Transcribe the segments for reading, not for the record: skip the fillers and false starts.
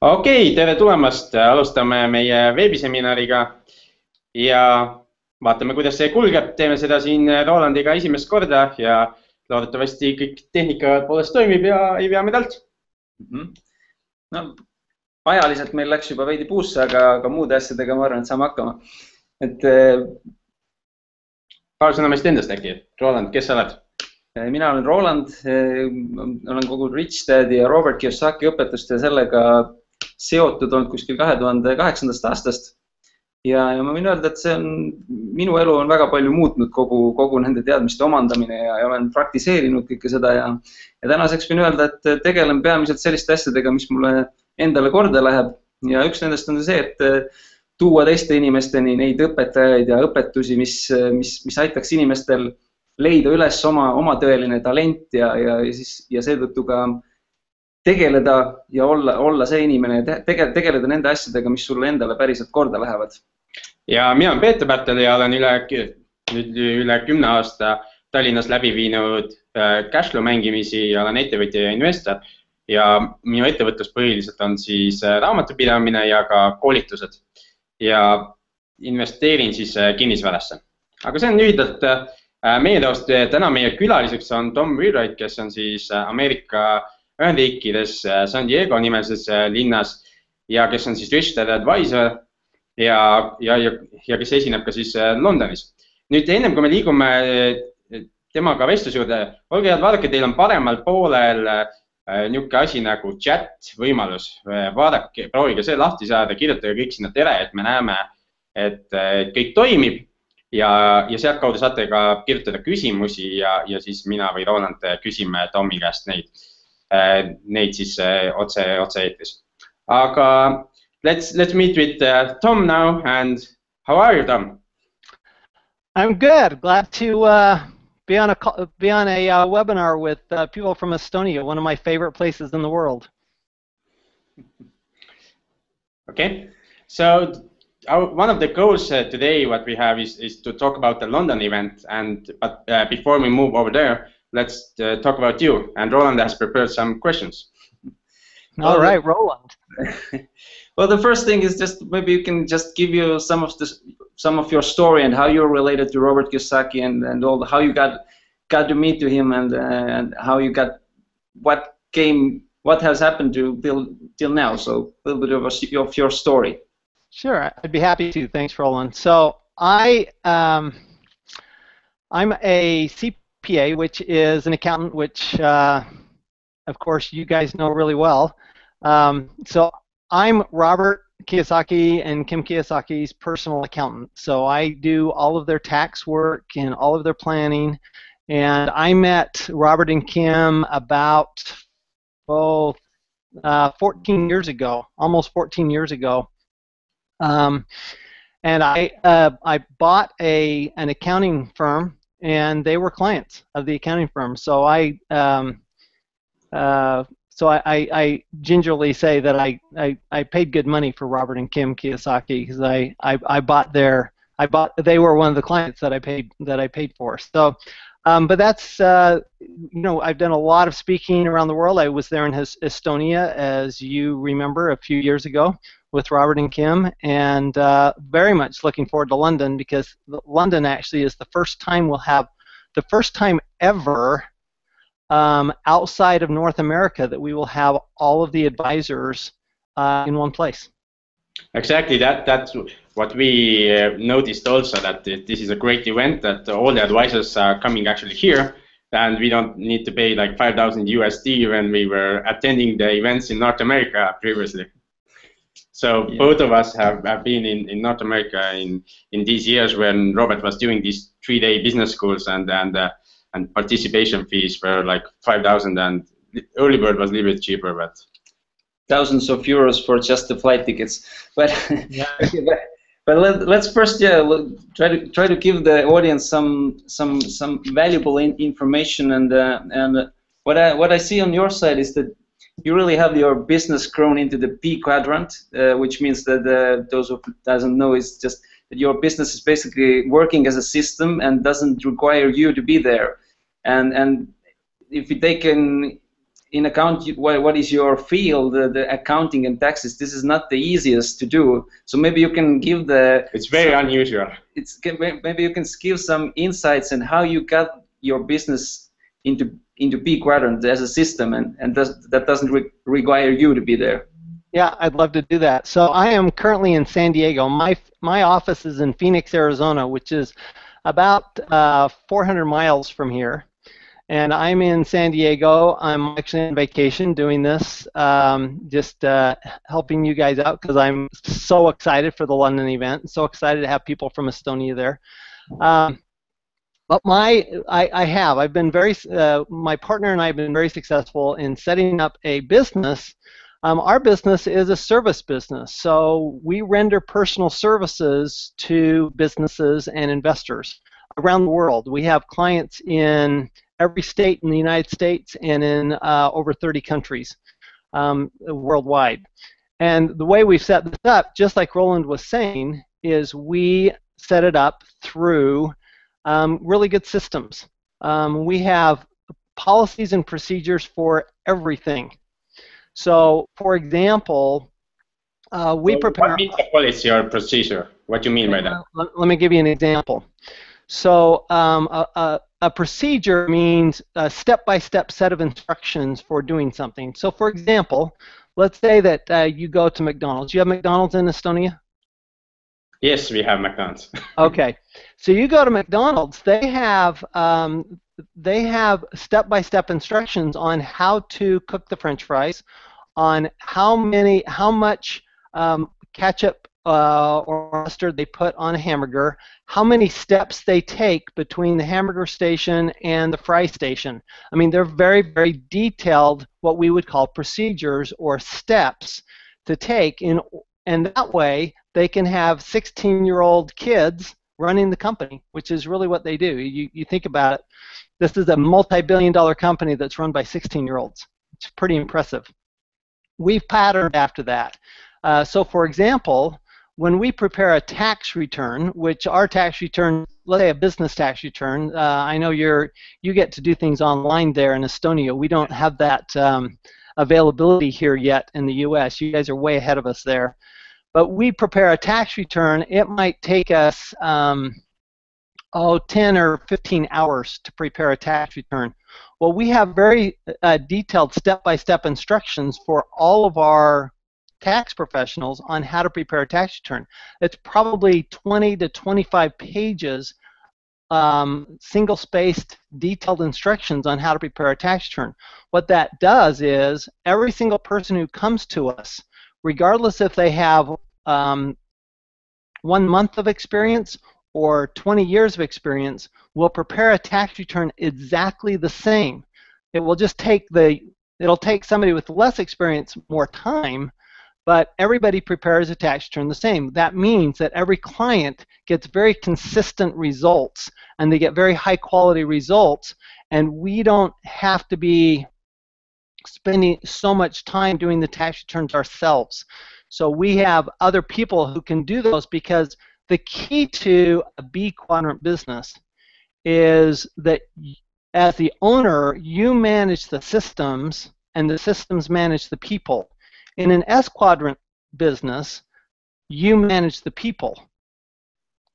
okei, tere tulemast, alustame meie veebiseminariga ja vaatame, kuidas see kulgeb. Teeme seda siin Rolandiga esimest korda ja loodetavasti kõik tehnika poolest toimib ja ei vea medalt. No, ajaliselt meil läks juba veidi puusse, aga muude asjadega ma arvan, et saame hakkama. Paar sõna meist endast äkki. Roland, kes sa oled? Mina olen Roland, olen kogu Rich Daddy ja Robert Kiyosaki õpetust ja sellega seotud olnud kuskil 2008. aastast. Ja ma võin öelda, et minu elu on väga palju muutnud kogu nende teadmiste omandamine ja olen praktiseerinud kõike seda ja tänaseks võin öelda, et tegelen peamiselt selliste asjadega, mis mulle endale korda läheb ja üks nendest on see, et tuua teiste inimesteni neid õpetajaid ja õpetusi, mis aitaks inimestel leida üles oma tõeline talent ja seetõttu ka tegeleda ja olla see inimene ja tegeleda nende asjadega, mis sulle endale päriselt korda lähevad. Ja mina olen Peeter Pärtel ja olen üle 10 aasta Tallinnas läbi viinud cashflow mängimisi ja olen ettevõtja ja investor. Ja minu ettevõtlus põhiliselt on siis raamatupidamine ja ka koolitused. Ja investeerin siis kinnisvarasse. Aga see on lühidalt meie taust. Täna meie külaliseks on Tom Wheelwright, kes on siis Ameerika Ühendriikides San Diego nimelises linnas ja kes on siis Rich Dad Advisor ja kes esineb ka siis Londonis. Nüüd ennem kui me liigume temaga vestluse juurde, olge head, vaadake, teil on paremal poolel niisugune asi nagu chat võimalus. Vaadake, proovige see lahti saada, kirjutage kõik sinna tere, et me näeme, et kõik toimib ja sealtkaudu saate ka kirjutada küsimusi ja siis mina või Roland küsime Tomi käest neid siis otse eetris. Aga let's meet with Tom now, and how are you, Tom? I'm good. Glad to be on a webinar with people from Estonia, one of my favorite places in the world. Okay, so one of the goals today, what we have is to talk about the London event, but before we move over there, let's talk about you. And Roland has prepared some questions. All right, Roland. Well, the first thing is just maybe you can just give you some of your story and how you're related to Robert Kiyosaki and all how you got to meet to him and how you got what has happened till now. So a little bit of your story. Sure, I'd be happy to. Thanks, Roland. So I'm a CPA, which is an accountant, which of course you guys know really well. So I'm Robert Kiyosaki and Kim Kiyosaki's personal accountant. So I do all of their tax work and all of their planning. And I met Robert and Kim about 14 years ago, almost 14 years ago. And I bought an accounting firm, and they were clients of the accounting firm. So I gingerly say that I paid good money for Robert and Kim Kiyosaki because they were one of the clients that I paid for. So, but that's I've done a lot of speaking around the world. I was there in Estonia, as you remember, a few years ago with Robert and Kim, and very much looking forward to London because London actually is the first time ever outside of North America that we will have all of the advisors in one place. Exactly, that's what we noticed also, that this is a great event, that all the advisors are coming actually here, and we don't need to pay like 5,000 USD when we were attending the events in North America previously. So yeah. Both of us have been in North America in these years when Robert was doing these 3-day business schools and participation fees were like 5,000, and early bird was a little bit cheaper, but thousands of euros for just the flight tickets. But yeah. but let's first try to give the audience some valuable information, and what I see on your side is that you really have your business grown into the P quadrant, which means that those who doesn't know is just that your business is basically working as a system and doesn't require you to be there. And if you take in account what is your field, the accounting and taxes. This is not the easiest to do. So maybe you can give the. It's very unusual. Maybe you can give some insights on how you got your business into B quadrant as a system, and that doesn't require you to be there. Yeah, I'd love to do that. So I am currently in San Diego. My office is in Phoenix, Arizona, which is about 400 miles from here. And I'm in San Diego. I'm actually on vacation doing this, just helping you guys out because I'm so excited for the London event. So excited to have people from Estonia there. But I've been my partner and I have been very successful in setting up a business. Our business is a service business, so we render personal services to businesses and investors around the world. We have clients in every state in the United States and in over 30 countries worldwide. And the way we've set this up, just like Roland was saying, is we set it up through really good systems. We have policies and procedures for everything. So, for example, we prepare. What means a policy or procedure? What do you mean by that? Let me give you an example. So, a procedure means a step-by-step set of instructions for doing something. So, for example, let's say that you go to McDonald's. You have McDonald's in Estonia? Yes, we have McDonald's. Okay, so you go to McDonald's. They have step-by-step instructions on how to cook the French fries, on how much ketchup or mustard they put on a hamburger, how many steps they take between the hamburger station and the fry station. I mean, they're very, very detailed, what we would call procedures or steps to take, and that way they can have 16-year-old kids running the company, which is really what they do. You think about it, this is a multi-billion-dollar company that's run by 16-year-olds. It's pretty impressive. We've patterned after that. So, for example, when we prepare a tax return, which our tax return, let's say a business tax return, I know you get to do things online there in Estonia. We don't have that availability here yet in the U.S. You guys are way ahead of us there. But we prepare a tax return. It might take us 10 or 15 hours to prepare a tax return. Well, we have very detailed step-by-step instructions for all of our tax professionals on how to prepare a tax return. It's probably 20 to 25 pages, single-spaced, detailed instructions on how to prepare a tax return. What that does is every single person who comes to us, regardless if they have 1 month of experience or 20 years of experience, will prepare a tax return exactly the same. It will just it'll take somebody with less experience more time, but everybody prepares a tax return the same. That means that every client gets very consistent results, and they get very high quality results, and we don't have to be spending so much time doing the tax returns ourselves. So we have other people who can do those, because the key to a B quadrant business is that as the owner, you manage the systems and the systems manage the people. In an S quadrant business, you manage the people.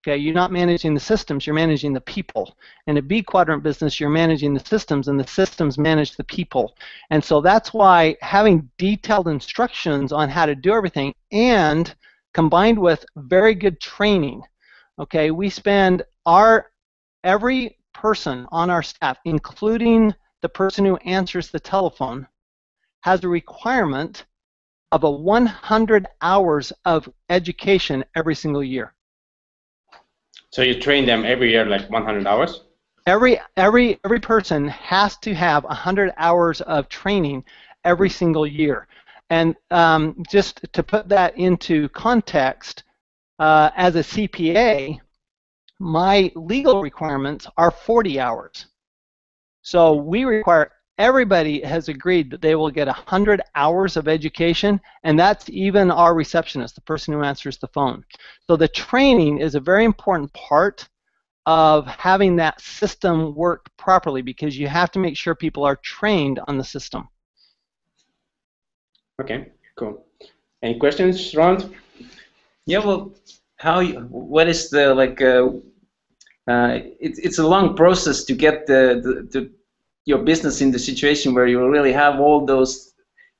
Okay, you're not managing the systems, you're managing the people. In a B quadrant business, you're managing the systems, and the systems manage the people. And so that's why having detailed instructions on how to do everything, and combined with very good training. Okay, we spend every person on our staff, including the person who answers the telephone, has a requirement of 100 hours of education every single year. So you train them every year, like 100 hours? Every person has to have 100 hours of training every single year. And just to put that into context, as a CPA, my legal requirements are 40 hours. So we require, everybody has agreed that they will get 100 hours of education, and that's even our receptionist, the person who answers the phone. So the training is a very important part of having that system work properly, because you have to make sure people are trained on the system. Okay, cool. Any questions, Ron? Yeah, well, what is the like? It's a long process to get your business in the situation where you really have all those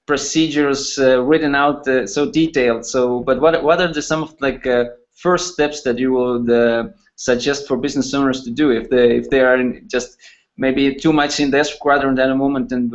procedures written out so detailed. So, but what are some of like first steps that you would suggest for business owners to do if they are just maybe too much in the S quadrant at a moment and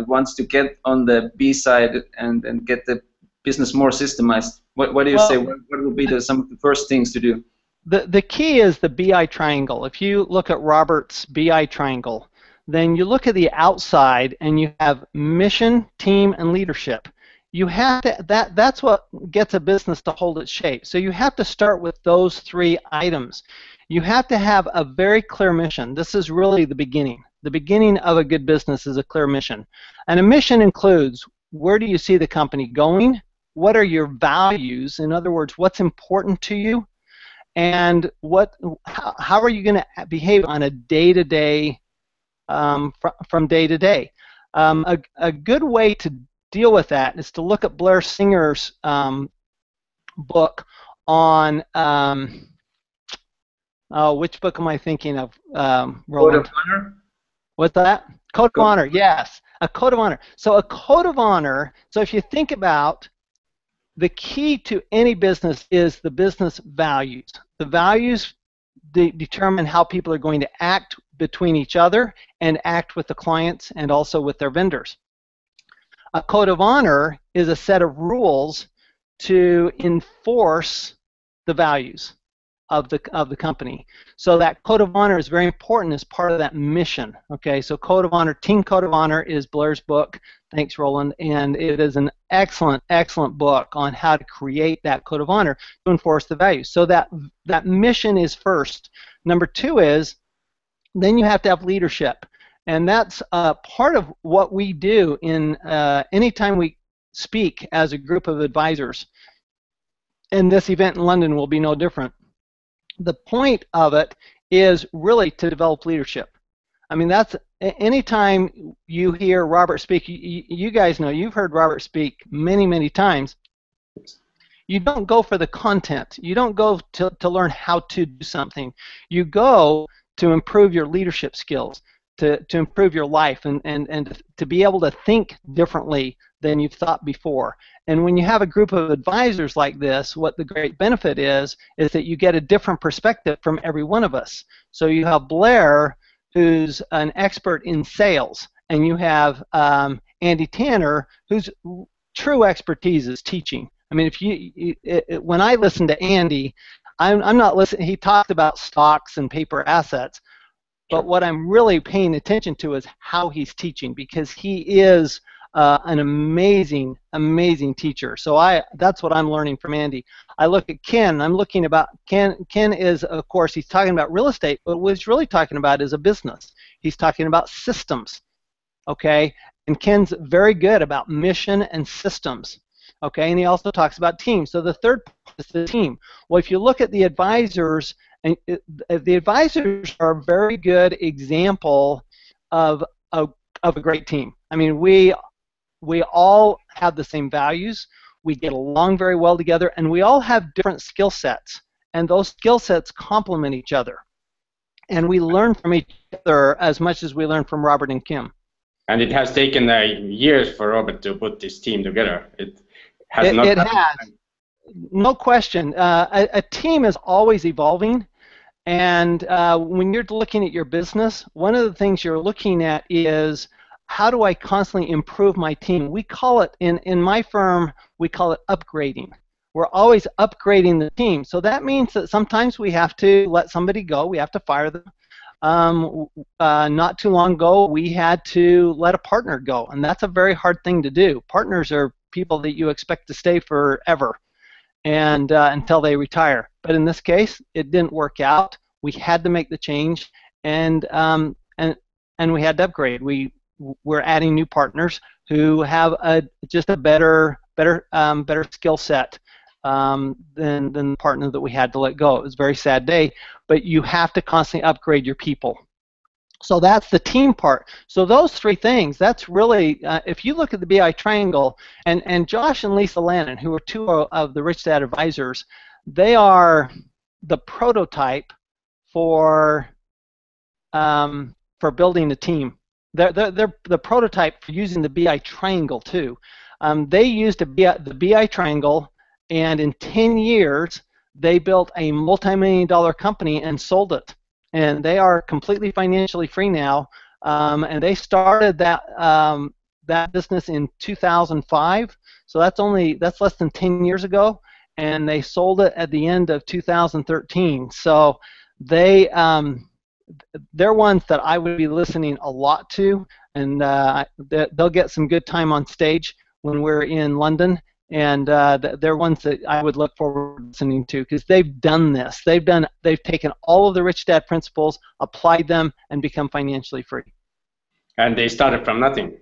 wants to get on the B side and get the business more systemized? What do you say? What will be some of the first things to do? The key is the BI triangle. If you look at Robert's BI triangle, then you look at the outside and you have mission, team, and leadership. You have to that's what gets a business to hold its shape. So you have to start with those three items. You have to have a very clear mission. This is really the beginning. The beginning of a good business is a clear mission. And a mission includes, where do you see the company going? What are your values? In other words, what's important to you? And how are you going to behave on a day-to-day, from day to day? A good way to deal with that is to look at Blair Singer's book on, which book am I thinking of, Roland? Code of Honor? What's that? Code of Honor, yes. A code of honor. So a code of honor, so if you think about the key to any business is the business values. The values determine how people are going to act between each other and act with the clients and also with their vendors. A code of honor is a set of rules to enforce the values of the company. So that code of honor is very important as part of that mission. Okay, so code of honor, Team Code of Honor is Blair's book. Thanks, Roland. And it is an excellent, excellent book on how to create that code of honor to enforce the values. So that mission is first. Number two is, then you have to have leadership. And that's part of what we do in anytime we speak as a group of advisors. And this event in London will be no different. The point of it is really to develop leadership. I mean, that's anytime you hear Robert speak, you guys know, you've heard Robert speak many, many times. You don't go for the content. You don't go to learn how to do something. You go to improve your leadership skills, to improve your life, and to be able to think differently than you've thought before. And when you have a group of advisors like this, what the great benefit is that you get a different perspective from every one of us. So you have Blair, who's an expert in sales, and you have Andy Tanner, whose true expertise is teaching. I mean, when I listen to Andy, I'm not listening. He talked about stocks and paper assets, but what I'm really paying attention to is how he's teaching, because he is an amazing, amazing teacher. So that's what I'm learning from Andy. I look at Ken. I'm looking about Ken. Ken is, of course, he's talking about real estate, but what he's really talking about is a business. He's talking about systems, okay? And Ken's very good about mission and systems, okay? And he also talks about teams. So the third part is the team. Well, if you look at the advisors, and the advisors are a very good example of a great team. I mean, we all have the same values, we get along very well together, and we all have different skill sets, and those skill sets complement each other. And we learn from each other as much as we learn from Robert and Kim. And it has taken years for Robert to put this team together. It has. No question. A team is always evolving, and when you're looking at your business, one of the things you're looking at is, how do I constantly improve my team? We call it, in my firm, we call it upgrading. We're always upgrading the team. So that means that sometimes we have to let somebody go. We have to fire them. Not too long ago, we had to let a partner go, and that's a very hard thing to do. Partners are people that you expect to stay forever and until they retire. But in this case, it didn't work out. We had to make the change, and we had to upgrade. We're adding new partners who have just a better skill set than the partner that we had to let go. It was a very sad day, but you have to constantly upgrade your people. So that's the team part. So those three things, that's really, if you look at the BI triangle, and Josh and Lisa Lannon, who are two of the Rich Dad advisors, they are the prototype for building a team. They're the prototype for using the BI triangle too. They used the BI triangle, and in 10 years, they built a multi-million-dollar company and sold it. And they are completely financially free now. And they started that business in 2005. So that's less than 10 years ago. And they sold it at the end of 2013. So they're ones that I would be listening a lot to, and they'll get some good time on stage when we're in London, and they're ones that I would look forward to listening to because they've done this. They've taken all of the Rich Dad principles, applied them, and become financially free. And they started from nothing.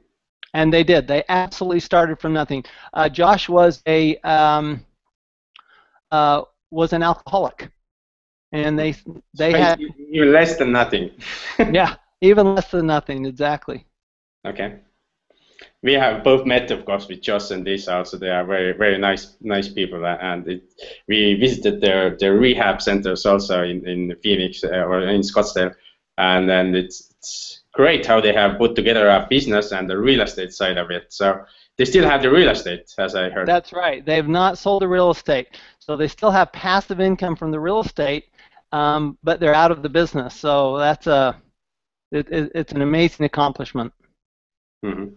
And they did. They absolutely started from nothing. Josh was an alcoholic. And they had even less than nothing. Yeah, even less than nothing, exactly. Okay. We have both met, of course, with Josh and Lisa. Also, they are very, very nice people, and we visited their rehab centers also in Phoenix or in Scottsdale, and then it's great how they have put together a business and the real estate side of it. So they still have the real estate, as I heard. That's right. They have not sold the real estate, so they still have passive income from the real estate. But they're out of the business, so that's it's an amazing accomplishment. Mm-hmm.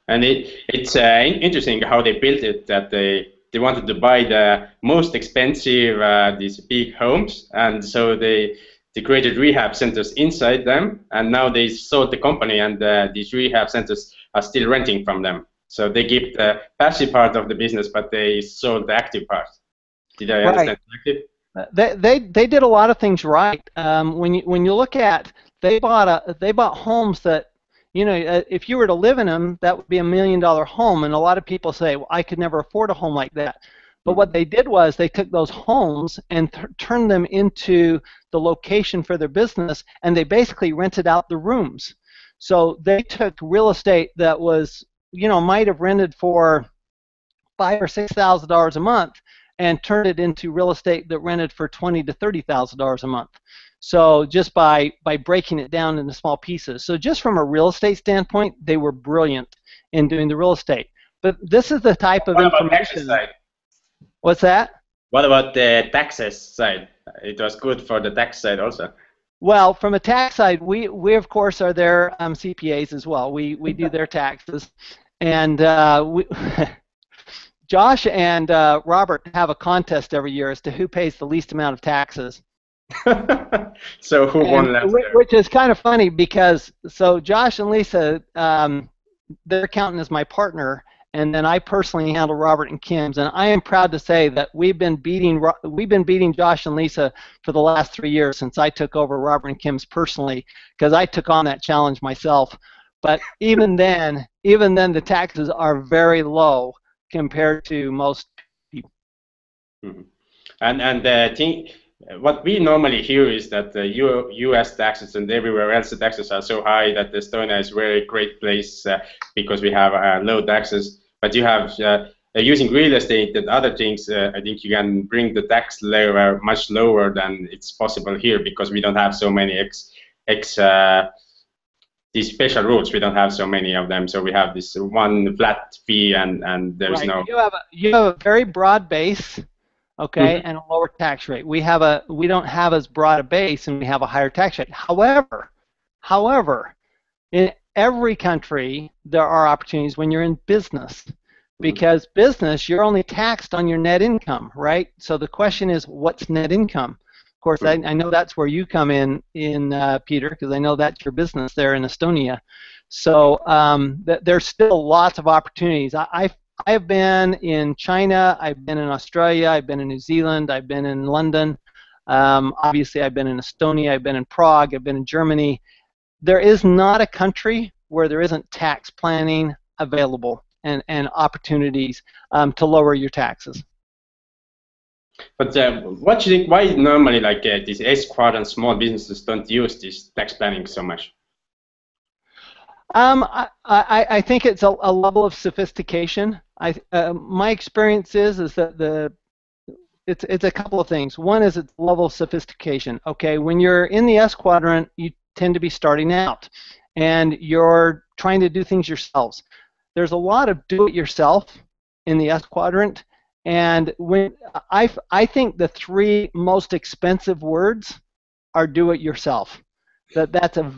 And it's interesting how they built it. That they wanted to buy the most expensive these big homes, and so they created rehab centers inside them, and now they sold the company, and these rehab centers are still renting from them. So they keep the passive part of the business, but they sold the active part. Did I understand correctly? They did a lot of things right. When you look at, they bought homes that, if you were to live in them, that would be $1 million home, and a lot of people say, well, I could never afford a home like that. But what they did was they took those homes and turned them into the location for their business, and they basically rented out the rooms. So they took real estate that was, might have rented for $5,000 or $6,000 a month, and turned it into real estate that rented for $20,000 to $30,000 a month. So just by breaking it down into small pieces. So just from a real estate standpoint, they were brilliant in doing the real estate. But this is the type of information. Side? What's that? What about the taxes side? It was good for the tax side also. Well, from a tax side, we of course are their CPAs as well. We do their taxes, and Josh and Robert have a contest every year as to who pays the least amount of taxes. So who won last year? Which is kind of funny because, so Josh and Lisa, their accountant is my partner, and then I personally handle Robert and Kim's, and I am proud to say that we've been beating Josh and Lisa for the last 3 years since I took over Robert and Kim's personally, because I took on that challenge myself. But even then the taxes are very low compared to most people. Mm-hmm. And the thing, what we normally hear is that the U.S. taxes and everywhere else the taxes are so high that Estonia is a very great place because we have low taxes. But you have using real estate and other things. I think you can bring the tax level much lower than it's possible here because we don't have so many these special rules. We don't have so many of them, so we have this one flat fee, and there's right. no. You have a very broad base, okay, and a lower tax rate. We don't have as broad a base, and we have a higher tax rate. However, in every country there are opportunities when you're in business, because business you're only taxed on your net income, right? So the question is, what's net income? Of course, I know that's where you come in Peter, because I know that's your business there in Estonia. So there's still lots of opportunities. I have been in China, I've been in Australia, I've been in New Zealand, I've been in London. Obviously, I've been in Estonia, I've been in Prague, I've been in Germany. There is not a country where there isn't tax planning available and opportunities to lower your taxes. But what do you think? Why normally these S-Quad and small businesses don't use this tax planning so much? I think it's a level of sophistication. My experience is that it's a couple of things. One is it's level of sophistication. Okay, when you're in the S quadrant, you tend to be starting out, and you're trying to do things yourselves. There's a lot of do-it-yourself in the S quadrant, and when I think the three most expensive words are do-it-yourself. That's a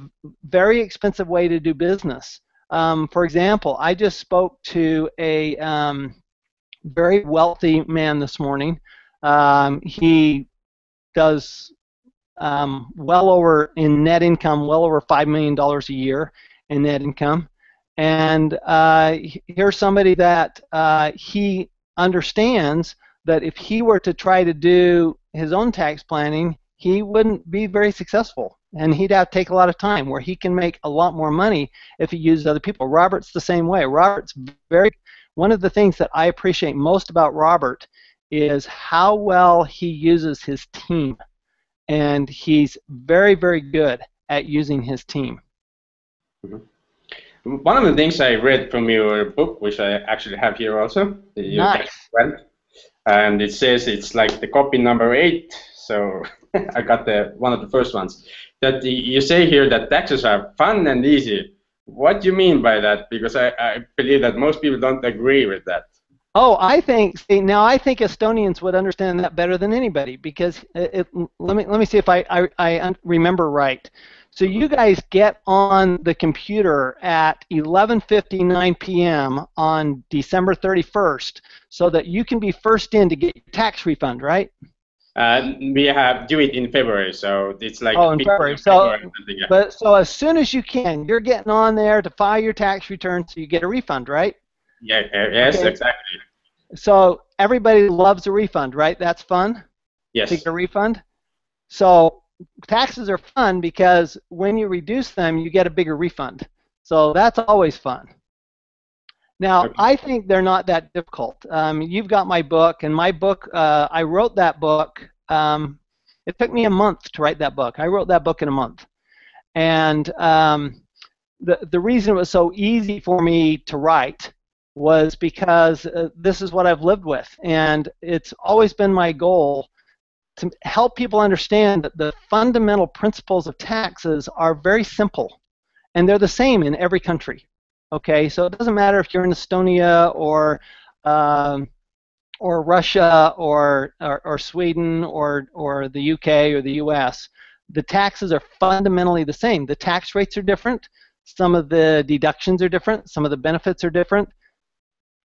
very expensive way to do business. For example, I just spoke to a very wealthy man this morning. He does well over in net income, well over $5 million a year in net income. And here's somebody that he understands that if he were to try to do his own tax planning, he wouldn't be very successful. And he'd have to take a lot of time, where he can make a lot more money if he uses other people. Robert's the same way. One of the things that I appreciate most about Robert is how well he uses his team. And he's very, very good at using his team. Mm-hmm. One of the things I read from your book, which I actually have here also, nice. And it says it's like the copy number 8, so I got one of the first ones. That you say here that taxes are fun and easy. What do you mean by that? Because I believe that most people don't agree with that. Oh, I think Estonians would understand that better than anybody, because let me see if I remember right. So you guys get on the computer at 11:59 p.m. on December 31st, so that you can be first in to get your tax refund, right? We have do it in February, so it's like in February. So as soon as you can, you're getting on there to file your tax return, so you get a refund, right? Yeah. Yes, okay. Exactly. So everybody loves a refund, right? That's fun. Yes. To get a refund. So taxes are fun because when you reduce them, you get a bigger refund. So that's always fun. Now, okay. I think they're not that difficult. You've got my book, and my book, I wrote that book. It took me a month to write that book. I wrote that book in a month. And the reason it was so easy for me to write was because this is what I've lived with. And it's always been my goal to help people understand that the fundamental principles of taxes are very simple. And they're the same in every country. Okay, so it doesn't matter if you're in Estonia or Russia or Sweden or the UK or the US. The taxes are fundamentally the same. The tax rates are different. Some of the deductions are different. Some of the benefits are different.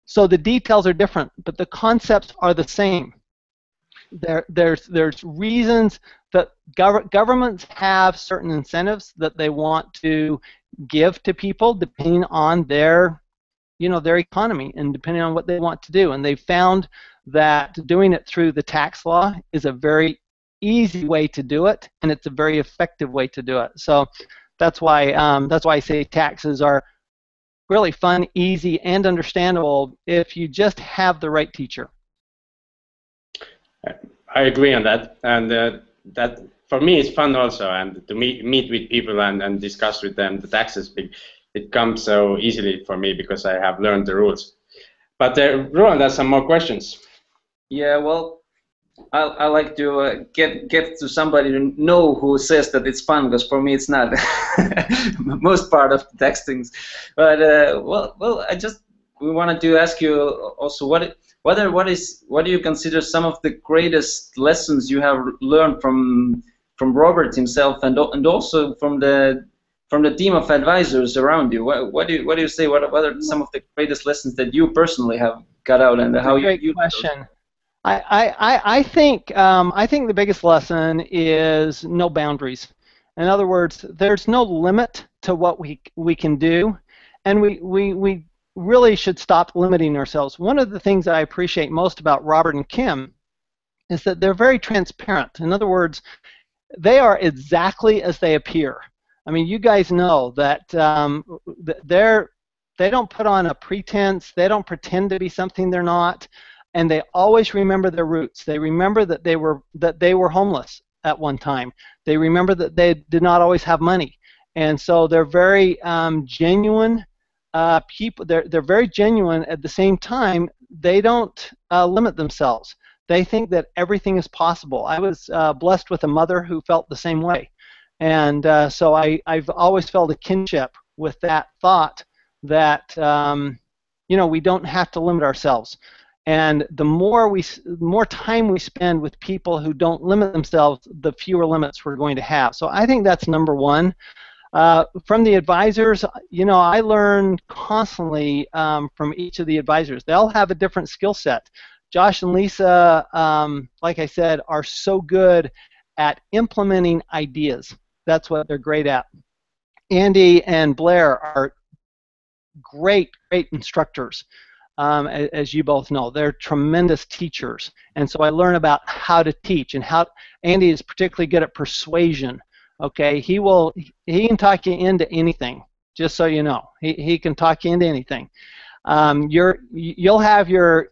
So the details are different, but the concepts are the same. There's reasons that governments have certain incentives that they want to give to people depending on their economy and depending on what they want to do. And they found that doing it through the tax law is a very easy way to do it, and it's a very effective way to do it. So that's why I say taxes are really fun, easy, and understandable if you just have the right teacher. I agree on that, and that for me is fun also, and to meet with people and discuss with them the taxes. It comes so easily for me because I have learned the rules. But Roland has some more questions. Yeah, well, I like to get to somebody to know who says that it's fun, because for me it's not. Most part of the tax things. But well, we wanted to ask you also what do you consider some of the greatest lessons you have learned from Robert himself and also from the team of advisors around you? What do you say? What are some of the greatest lessons that you personally have got out, and how you? Great question. I think the biggest lesson is no boundaries. In other words, there's no limit to what we can do, and we really should stop limiting ourselves. One of the things I appreciate most about Robert and Kim is that they're very transparent. In other words, they are exactly as they appear. I mean, you guys know that they don't put on a pretense. They don't pretend to be something they're not, and they always remember their roots. They remember that they were homeless at one time. They remember that they did not always have money, And so they're very genuine people. They're very genuine. At the same time, they don't limit themselves. They think that everything is possible. I was blessed with a mother who felt the same way. And so I've always felt a kinship with that thought that we don't have to limit ourselves. And the more time we spend with people who don't limit themselves, the fewer limits we're going to have. So I think that's number one. From the advisors, I learn constantly from each of the advisors. They all have a different skill set. Josh and Lisa, like I said, are so good at implementing ideas. That's what they're great at. Andy and Blair are great instructors. As you both know, they're tremendous teachers, and so I learn about how to teach and how. Andy is particularly good at persuasion. Okay, he can talk you into anything. Just so you know, he can talk you into anything. You'll have your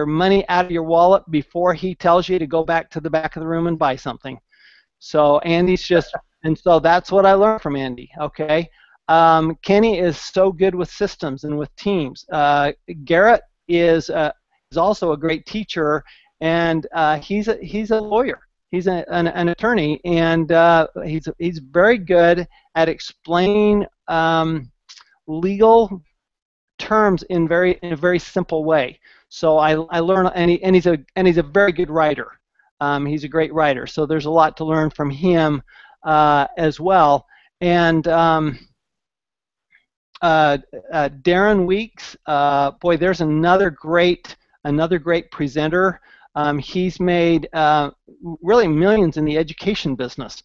money out of your wallet before he tells you to go back to the back of the room and buy something. So and so that's what I learned from Andy. Okay. Kenny is so good with systems and with teams. Garrett is also a great teacher, and he's a lawyer. He's an attorney, and he's very good at explaining legal terms in a very simple way. So I learn, and he's a very good writer. He's a great writer. So there's a lot to learn from him as well. And Darren Weeks, boy, there's another great presenter. He's made really millions in the education business,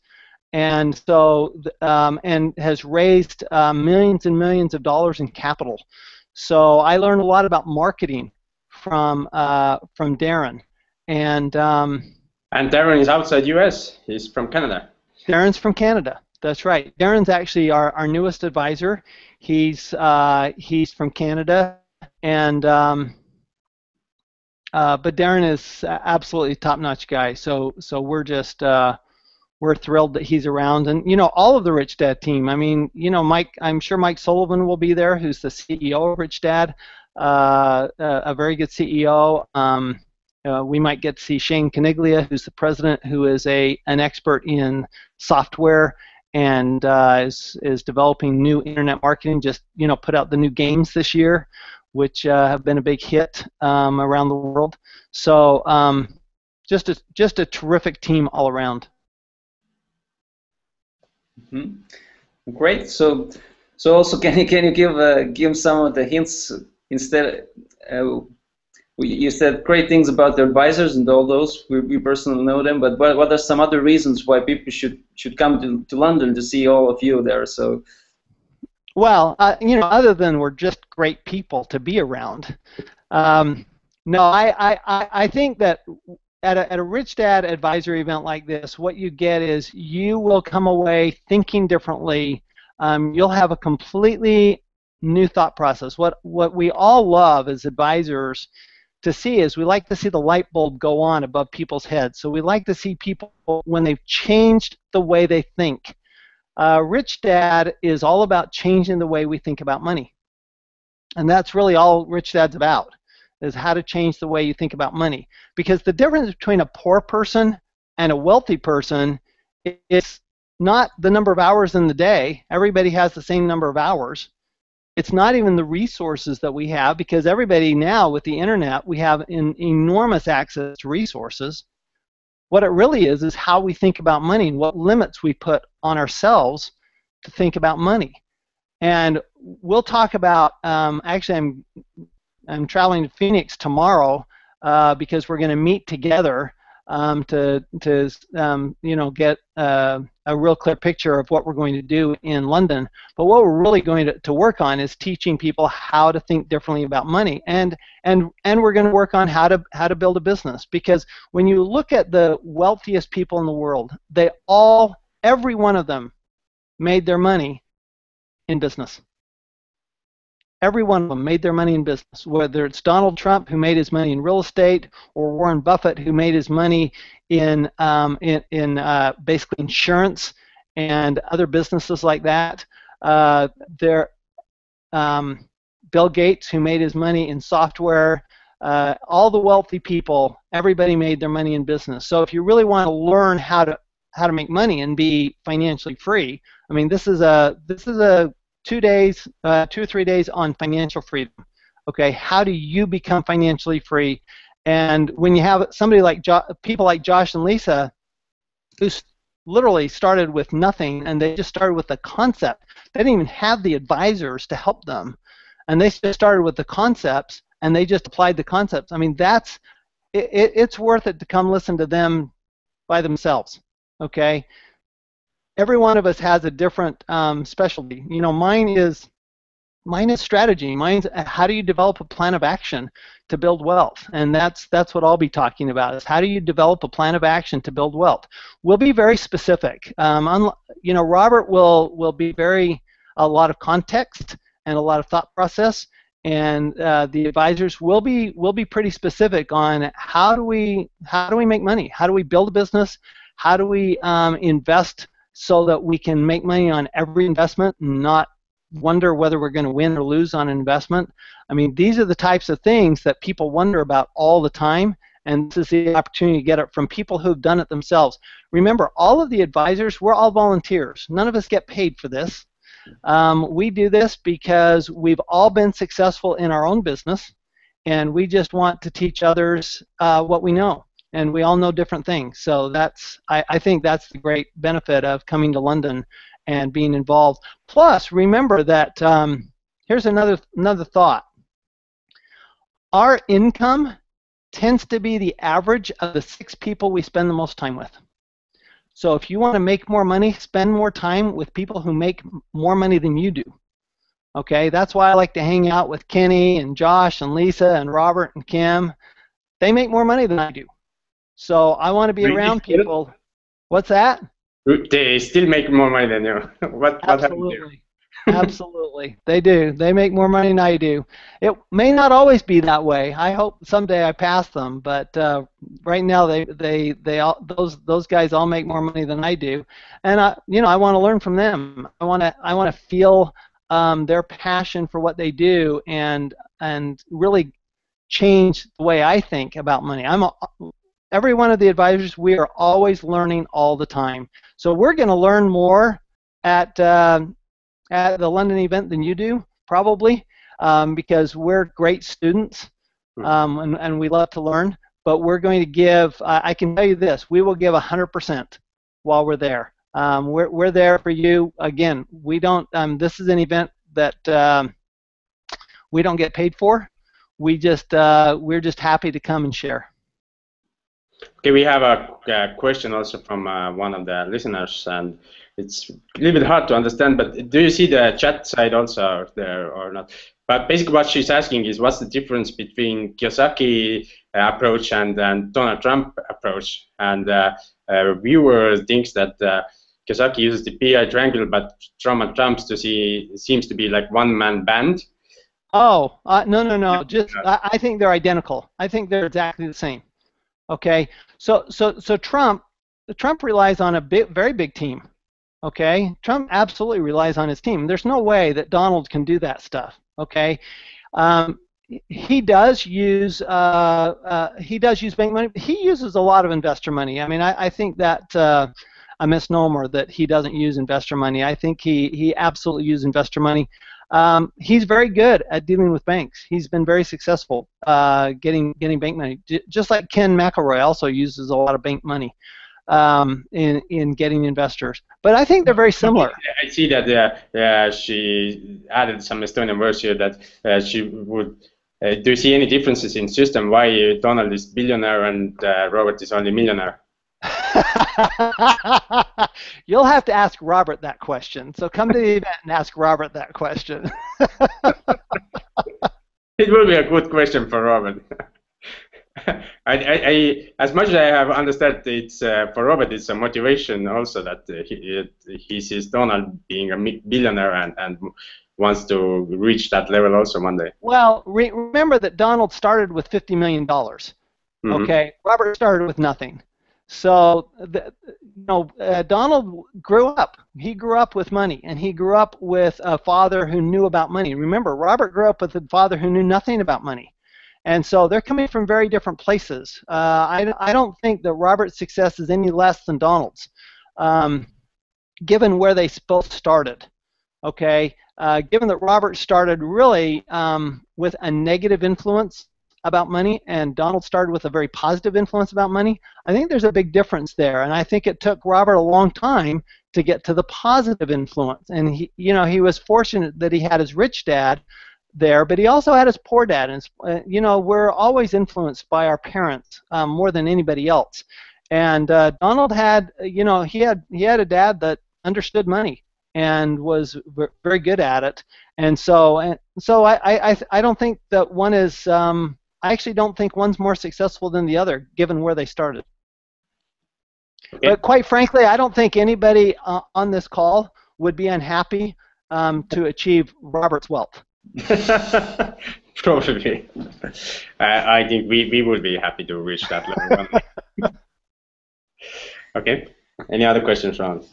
and so and has raised millions and millions of dollars in capital. So I learned a lot about marketing from Darren, and Darren is outside U.S. He's from Canada. Darren's from Canada. That's right. Darren's actually our newest advisor. He's from Canada, and but Darren is absolutely top-notch guy. So we're just we're thrilled that he's around, and all of the Rich Dad team. I mean, Mike. I'm sure Mike Sullivan will be there, who's the CEO of Rich Dad, a very good CEO. We might get to see Shane Caniglia, who's the president, who is an expert in software and is developing new internet marketing. Just put out the new games this year, which have been a big hit around the world. So just a terrific team all around. Mm-hmm. Great. So also can you give some of the hints instead? You said great things about the advisors and all those. We personally know them, but what are some other reasons why people should come to London to see all of you there? So. Well, other than we're just great people to be around. No, I think that at a Rich Dad advisory event like this, what you get is you will come away thinking differently. You'll have a completely new thought process. What we all love as advisors to see is we like to see the light bulb go on above people's heads. So we like to see people when they've changed the way they think. Rich Dad is all about changing the way we think about money. And that's really all Rich Dad's about, is how to change the way you think about money. Because the difference between a poor person and a wealthy person is not the number of hours in the day. Everybody has the same number of hours. It's not even the resources that we have, because everybody now with the internet, we have enormous access to resources. What it really is how we think about money and what limits we put on ourselves to think about money. And we'll talk about, actually I'm traveling to Phoenix tomorrow because we're going to meet together to get a real clear picture of what we're going to do in London. But what we're really going to work on is teaching people how to think differently about money, and we're going to work on how to build a business. Because when you look at the wealthiest people in the world, every one of them made their money in business. Every one of them made their money in business, whether it's Donald Trump, who made his money in real estate, or Warren Buffett, who made his money in basically insurance and other businesses like that. There, Bill Gates, who made his money in software, all the wealthy people, everybody made their money in business. So if you really want to learn how to make money and be financially free, I mean, this is a 2 days, 2 or 3 days on financial freedom. Okay, how do you become financially free? And when you have somebody like people like Josh and Lisa, who literally started with nothing, and they just started with the concept. They didn't even have the advisors to help them, and they just started with the concepts, and they just applied the concepts. I mean, it's worth it to come listen to them by themselves. Okay, every one of us has a different specialty. You know, mine is strategy. Mine's how do you develop a plan of action to build wealth, and that's what I'll be talking about. Is how do you develop a plan of action to build wealth? We'll be very specific. You know, Robert will be a lot of context and a lot of thought process, and the advisors will be pretty specific on how do we make money, how do we build a business, how do we invest so that we can make money on every investment and not wonder whether we're going to win or lose on an investment. I mean, these are the types of things that people wonder about all the time, and this is the opportunity to get it from people who've done it themselves. Remember, all of the advisors, we're all volunteers. None of us get paid for this. We do this because we've all been successful in our own business, and we just want to teach others what we know, and we all know different things. So I think that's the great benefit of coming to London and being involved. Plus, remember that here's another thought. Our income tends to be the average of the 6 people we spend the most time with. So if you want to make more money, spend more time with people who make more money than you do. Okay, that's why I like to hang out with Kenny and Josh and Lisa and Robert and Kim. They make more money than I do. So I want to be around people. What's that? They still make more money than you. What happened there? Absolutely, they do. They make more money than I do. It may not always be that way. I hope someday I pass them, but right now those guys all make more money than I do, and I want to learn from them. I want to feel their passion for what they do and really change the way I think about money. Every one of the advisors, we are always learning all the time. So we're going to learn more at the London event than you do, probably, because we're great students and we love to learn. But we're going to give, I can tell you this, we will give 100% while we're there. We're there for you. Again, we don't, this is an event that we don't get paid for. We're just happy to come and share. Okay, we have a question also from one of the listeners, and it's a little bit hard to understand, but do you see the chat side also there or not? But basically what she's asking is, what's the difference between Kiyosaki approach and Donald Trump approach? And a viewer thinks that Kiyosaki uses the PI triangle, but Donald Trump seems to be like one-man band. Oh, no. I think they're identical. I think they're exactly the same. Okay, so Trump relies on a very big team. Okay, Trump absolutely relies on his team. There's no way that Donald can do that stuff. Okay, he does use bank money. He uses a lot of investor money. I mean, I think that's a misnomer that he doesn't use investor money. I think he absolutely uses investor money. He's very good at dealing with banks. He's been very successful getting bank money. Just like Ken McElroy also uses a lot of bank money in getting investors. But I think they're very similar. I see that she added some Estonian words here that she would. Do you see any differences in system? Why Donald is billionaire and Robert is only millionaire? You'll have to ask Robert that question. So come to the event and ask Robert that question. It will be a good question for Robert. I as much as I have understood, it's for Robert, it's a motivation also that he sees Donald being a billionaire and wants to reach that level also one day. Well, remember that Donald started with $50 million. Okay, Robert started with nothing. So, Donald grew up. He grew up with money, and he grew up with a father who knew about money. Remember, Robert grew up with a father who knew nothing about money. And so they're coming from very different places. I don't think that Robert's success is any less than Donald's, given where they both started. Okay, given that Robert started really with a negative influence about money, and Donald started with a very positive influence about money, I think there's a big difference there. And I think it took Robert a long time to get to the positive influence. And he was fortunate that he had his rich dad there, but he also had his poor dad. And we're always influenced by our parents more than anybody else. And Donald had, he had a dad that understood money and was very good at it. And so I don't think that one is. I actually don't think one's more successful than the other, given where they started. Okay. But quite frankly, I don't think anybody on this call would be unhappy to achieve Robert's wealth. Probably. I think we would be happy to reach that level. Okay. Any other questions, Ron?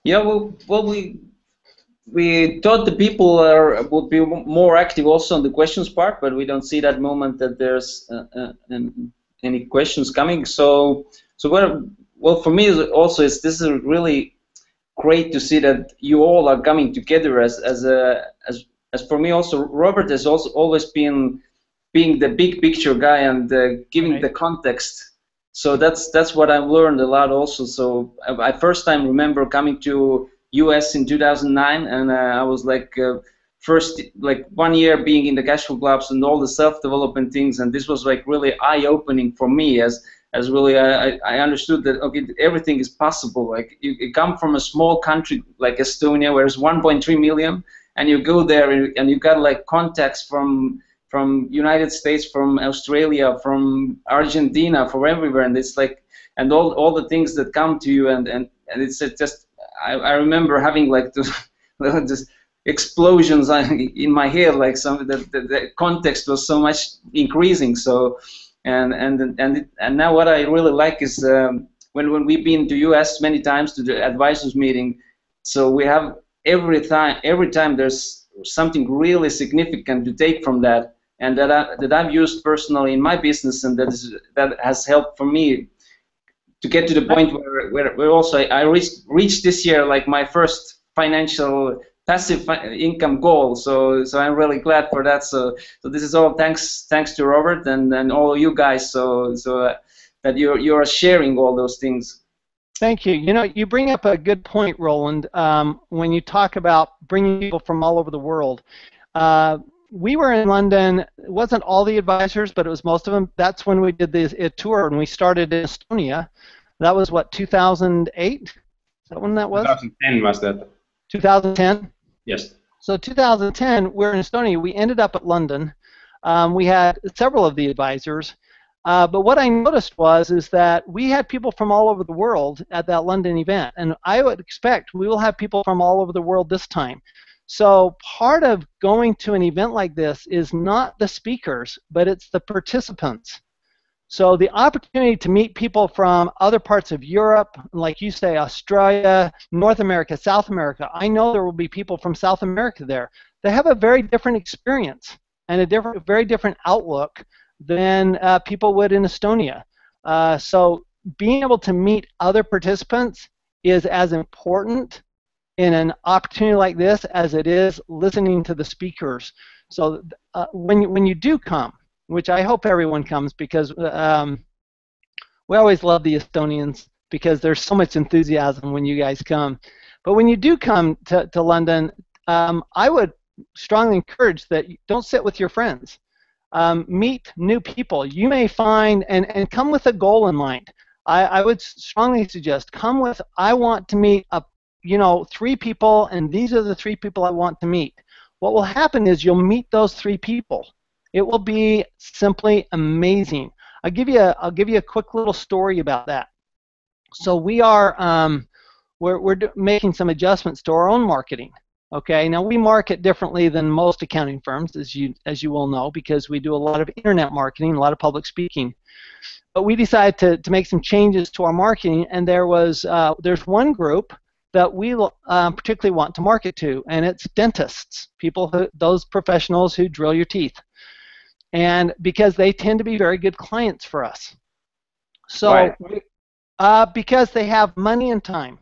Yeah. Well, we thought the people would be more active also on the questions part, but we don't see that moment that there's any questions coming. So for me also this is really great to see that you all are coming together as for me also. Robert has also always been being the big picture guy and giving the context. So that's what I've learned a lot also. So I first time remember coming to US in 2009, and I was first 1 year being in the cash flow clubs and all the self-development things, and this was really eye-opening for me as really I understood that okay, everything is possible. You come from a small country like Estonia where it's 1.3 million, and you go there and you got contacts from United States, from Australia, from Argentina, from everywhere, and it's and all the things that come to you, and it's just. I remember having just explosions in my head, the context was so much increasing. So and now what I really like is when we've been to US many times to the advisors meeting. So we have every time there's something really significant to take from that, and that I've used personally in my business, and that has helped for me to get to the point where also I reached this year my first financial passive income goal. So I'm really glad for that. So this is all thanks to Robert and all of you guys. So that you're sharing all those things. Thank you. You bring up a good point, Roland. When you talk about bringing people from all over the world. We were in London. It wasn't all the advisors, but it was most of them. That's when we did the tour, and we started in Estonia. That was what, 2008? Is that when that was? 2010 was that. 2010? Yes. So 2010, we're in Estonia. We ended up at London. We had several of the advisors. But what I noticed is that we had people from all over the world at that London event, and I would expect we will have people from all over the world this time. So part of going to an event like this is not the speakers, but it's the participants. So the opportunity to meet people from other parts of Europe, like you say, Australia, North America, South America. I know there will be people from South America there. They have a very different experience and a very different outlook than people would in Estonia. So being able to meet other participants is as important in an opportunity like this as it is listening to the speakers. So when you do come, which I hope everyone comes, because we always love the Estonians because there's so much enthusiasm when you guys come. But when you do come to London, I would strongly encourage that you don't sit with your friends. Meet new people. You may find, and come with a goal in mind. I would strongly suggest come with, I want to meet 3 people, and these are the 3 people I want to meet. What will happen is you'll meet those 3 people. It will be simply amazing. I'll give you a quick little story about that. So we are we're making some adjustments to our own marketing. Okay, now we market differently than most accounting firms, as you will know, because we do a lot of internet marketing, a lot of public speaking. but we decided to make some changes to our marketing, and there's one group that we particularly want to market to, and it's dentists, those professionals who drill your teeth, and because they tend to be very good clients for us. So, because they have money and time.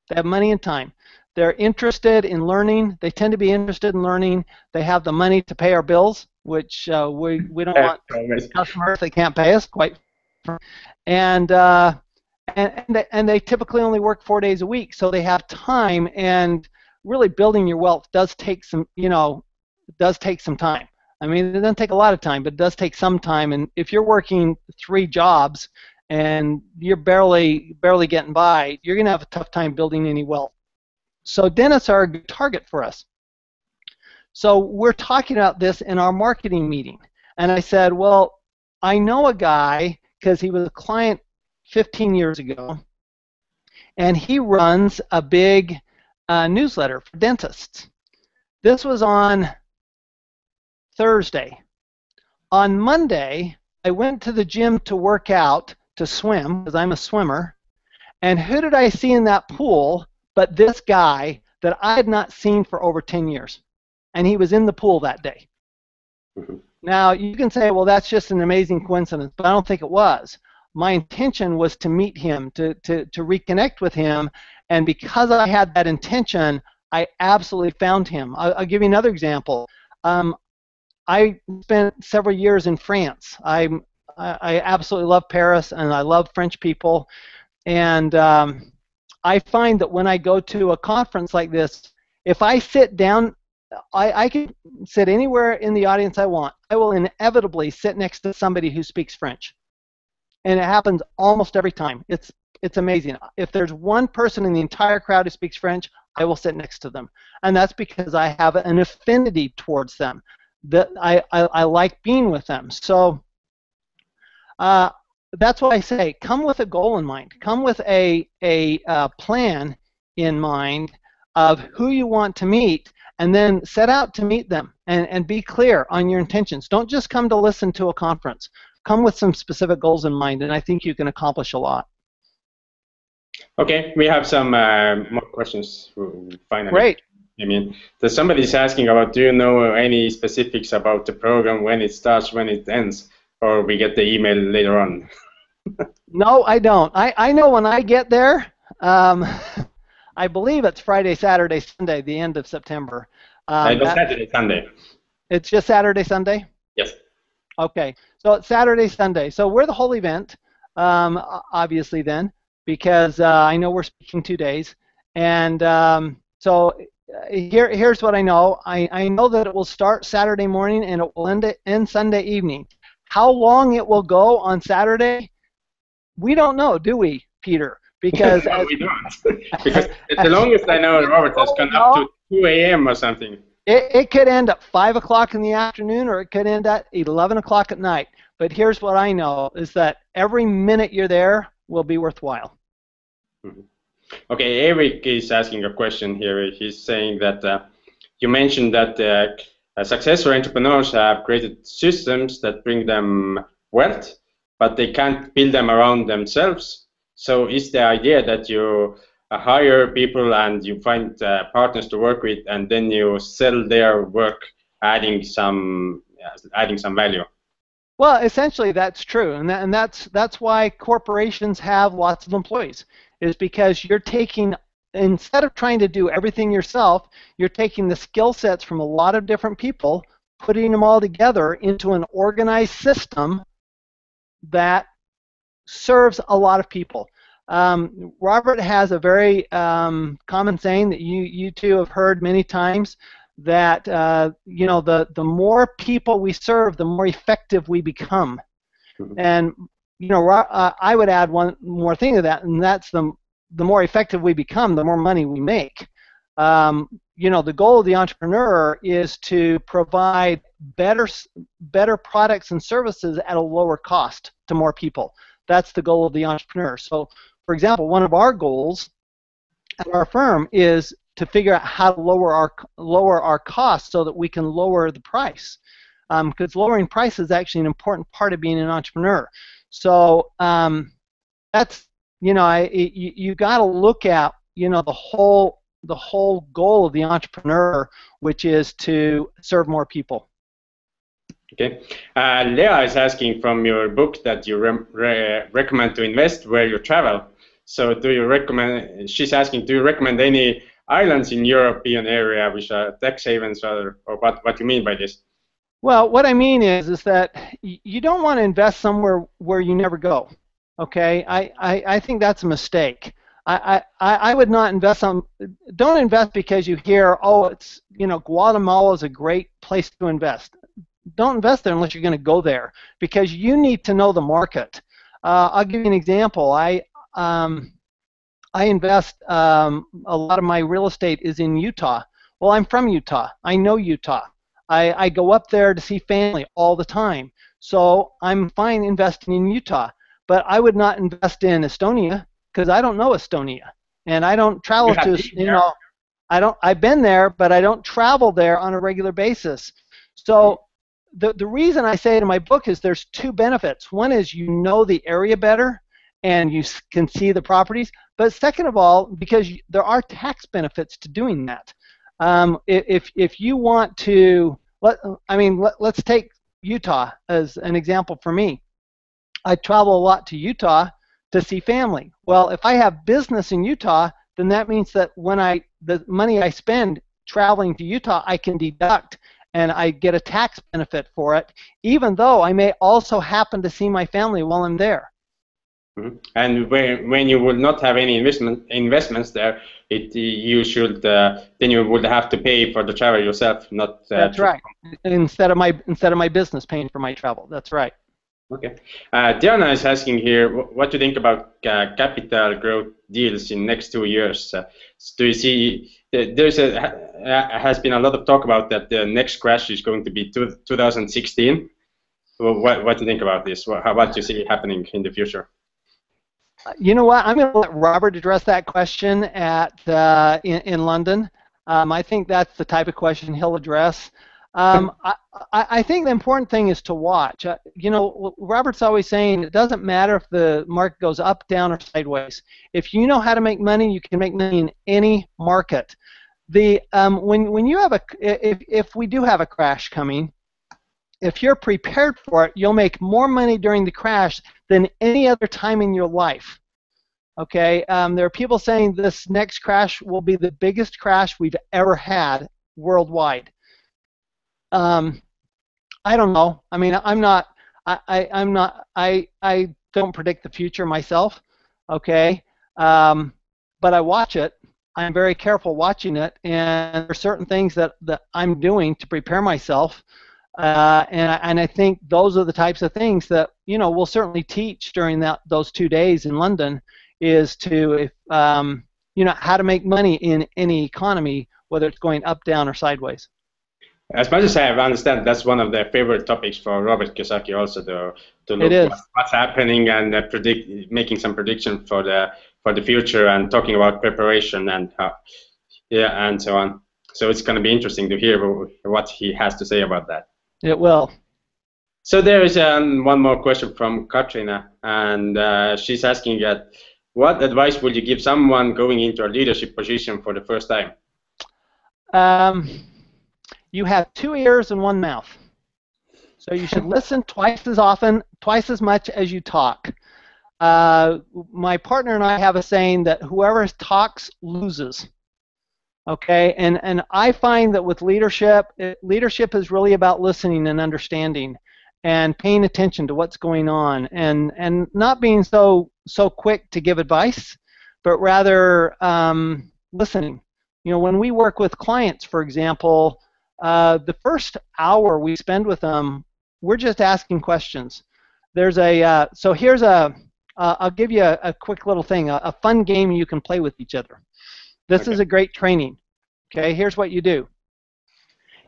They have money and time. They're interested in learning. They tend to be interested in learning. They have the money to pay our bills, which we don't want customers that can't pay us quite. And they typically only work 4 days a week, so they have time. And really, building your wealth does take some, time. I mean, it doesn't take a lot of time, but it does take some time. And if you're working 3 jobs and you're barely getting by, you're going to have a tough time building any wealth. So dentists are a good target for us. So we're talking about this in our marketing meeting. And I said, well, I know a guy, because he was a client 15 years ago, and he runs a big newsletter for dentists. This was on Thursday. On Monday, I went to the gym to work out, to swim, because I'm a swimmer, and who did I see in that pool but this guy that I had not seen for over 10 years, and he was in the pool that day. Mm-hmm. Now, you can say, well, that's just an amazing coincidence, but I don't think it was. My intention was to meet him, to reconnect with him, and because I had that intention, I absolutely found him. I'll give you another example. I spent several years in France. I absolutely love Paris, and I love French people, and I find that when I go to a conference like this, if I sit down, I can sit anywhere in the audience I want. I will inevitably sit next to somebody who speaks French. And it happens almost every time. It's amazing. If there's one person in the entire crowd who speaks French, I will sit next to them. And that's because I have an affinity towards them. That I like being with them. So that's why I say, come with a goal in mind. Come with a plan in mind of who you want to meet, and then set out to meet them and be clear on your intentions. Don't just come to listen to a conference. Come with some specific goals in mind, and I think you can accomplish a lot. Okay, we have some more questions finally. Great. I mean, there's somebody's asking about, do you know any specifics about the program, when it starts, when it ends, or we get the email later on? No, I don't. I know when I get there. I believe it's Friday, Saturday, Sunday, the end of September. It's Saturday, Sunday. It's just Saturday, Sunday? Yes. Okay, so it's Saturday, Sunday. So we're the whole event, obviously then, because I know we're speaking 2 days. And so here's what I know. I know that it will start Saturday morning and it will end Sunday evening. How long it will go on Saturday, we don't know, do we, Peter? Because no, we don't. Because the longest I know, Robert, has gone up to 2 a.m. or something. It could end at 5 o'clock in the afternoon, or it could end at 11 o'clock at night. But here's what I know, is that every minute you're there will be worthwhile. Mm-hmm. Okay, Eric is asking a question here. He's saying that you mentioned that successful entrepreneurs have created systems that bring them wealth, but they can't build them around themselves. So is the idea that you hire people and you find partners to work with, and then you sell their work, adding some value? Well, essentially that's true, and that's why corporations have lots of employees, is because you're taking, instead of trying to do everything yourself, you're taking the skill sets from a lot of different people, putting them all together into an organized system that serves a lot of people. Robert has a very common saying that you two have heard many times, that you know, the more people we serve, the more effective we become. Mm-hmm. And you know, I would add one more thing to that, and that's the more effective we become, the more money we make. You know, the goal of the entrepreneur is to provide better products and services at a lower cost to more people. That's the goal of the entrepreneur. So, for example, one of our goals at our firm is to figure out how to lower our costs so that we can lower the price. Because lowering price is actually an important part of being an entrepreneur. So that's, you got to look at, the whole goal of the entrepreneur, which is to serve more people. Okay. Leah is asking from your book that you recommend to invest where you travel. So do you recommend, she's asking, do you recommend any islands in European area which are tax havens, or what you mean by this? Well, what I mean is that you don't want to invest somewhere where you never go. Okay, I think that's a mistake. I would not invest don't invest because you hear, oh, it's, Guatemala is a great place to invest. Don't invest there unless you're going to go there, because you need to know the market. I'll give you an example. I invest, a lot of my real estate is in Utah. Well, I'm from Utah. I know Utah. I go up there to see family all the time. So I'm fine investing in Utah. But I would not invest in Estonia because I don't know Estonia. And I don't travel to, I've been there, but I don't travel there on a regular basis. So the reason I say it in my book is there's two benefits. One is you know the area better and you can see the properties. But second of all, because there are tax benefits to doing that. If you want to, let's take Utah as an example for me. I travel a lot to Utah to see family. Well, if I have business in Utah, then that means that when the money I spend traveling to Utah, I can deduct and I get a tax benefit for it, even though I may also happen to see my family while I'm there. Mm-hmm. And when you will not have any investments there, you should then you would have to pay for the travel yourself, not. That's right. Instead of my business paying for my travel. That's right. Okay. Diana is asking here, what do you think about capital growth deals in next 2 years? Do you see has been a lot of talk about that the next crash is going to be 2016? What do you think about this? What do you see happening in the future? You know what? I'm going to let Robert address that question in London. I think that's the type of question he'll address. I think the important thing is to watch. Robert's always saying it doesn't matter if the market goes up, down, or sideways. If you know how to make money, you can make money in any market. When you have if we do have a crash coming, if you're prepared for it, you'll make more money during the crash than any other time in your life. Okay, there are people saying this next crash will be the biggest crash we've ever had worldwide. I don't know. I mean, I don't predict the future myself. Okay, but I watch it. I'm very careful watching it, and there are certain things that I'm doing to prepare myself. And I think those are the types of things that we'll certainly teach during those 2 days in London, is to how to make money in any economy, whether it's going up, down, or sideways. As much as I understand, that's one of their favorite topics for Robert Kiyosaki, also to look what's happening and making some prediction for the future, and talking about preparation and and so on. So it's going to be interesting to hear what he has to say about that. It will. So there is one more question from Katrina, and she's asking what advice would you give someone going into a leadership position for the first time? You have 2 ears and 1 mouth. So you should listen twice as often, twice as much as you talk. My partner and I have a saying that whoever talks loses. Okay, and I find that with leadership is really about listening and understanding and paying attention to what's going on, and not being so quick to give advice, but rather listening. When we work with clients, for example, the first hour we spend with them, we're just asking questions. There's I'll give you a quick little thing, a fun game you can play with each other. This is a great training. Okay, here's what you do.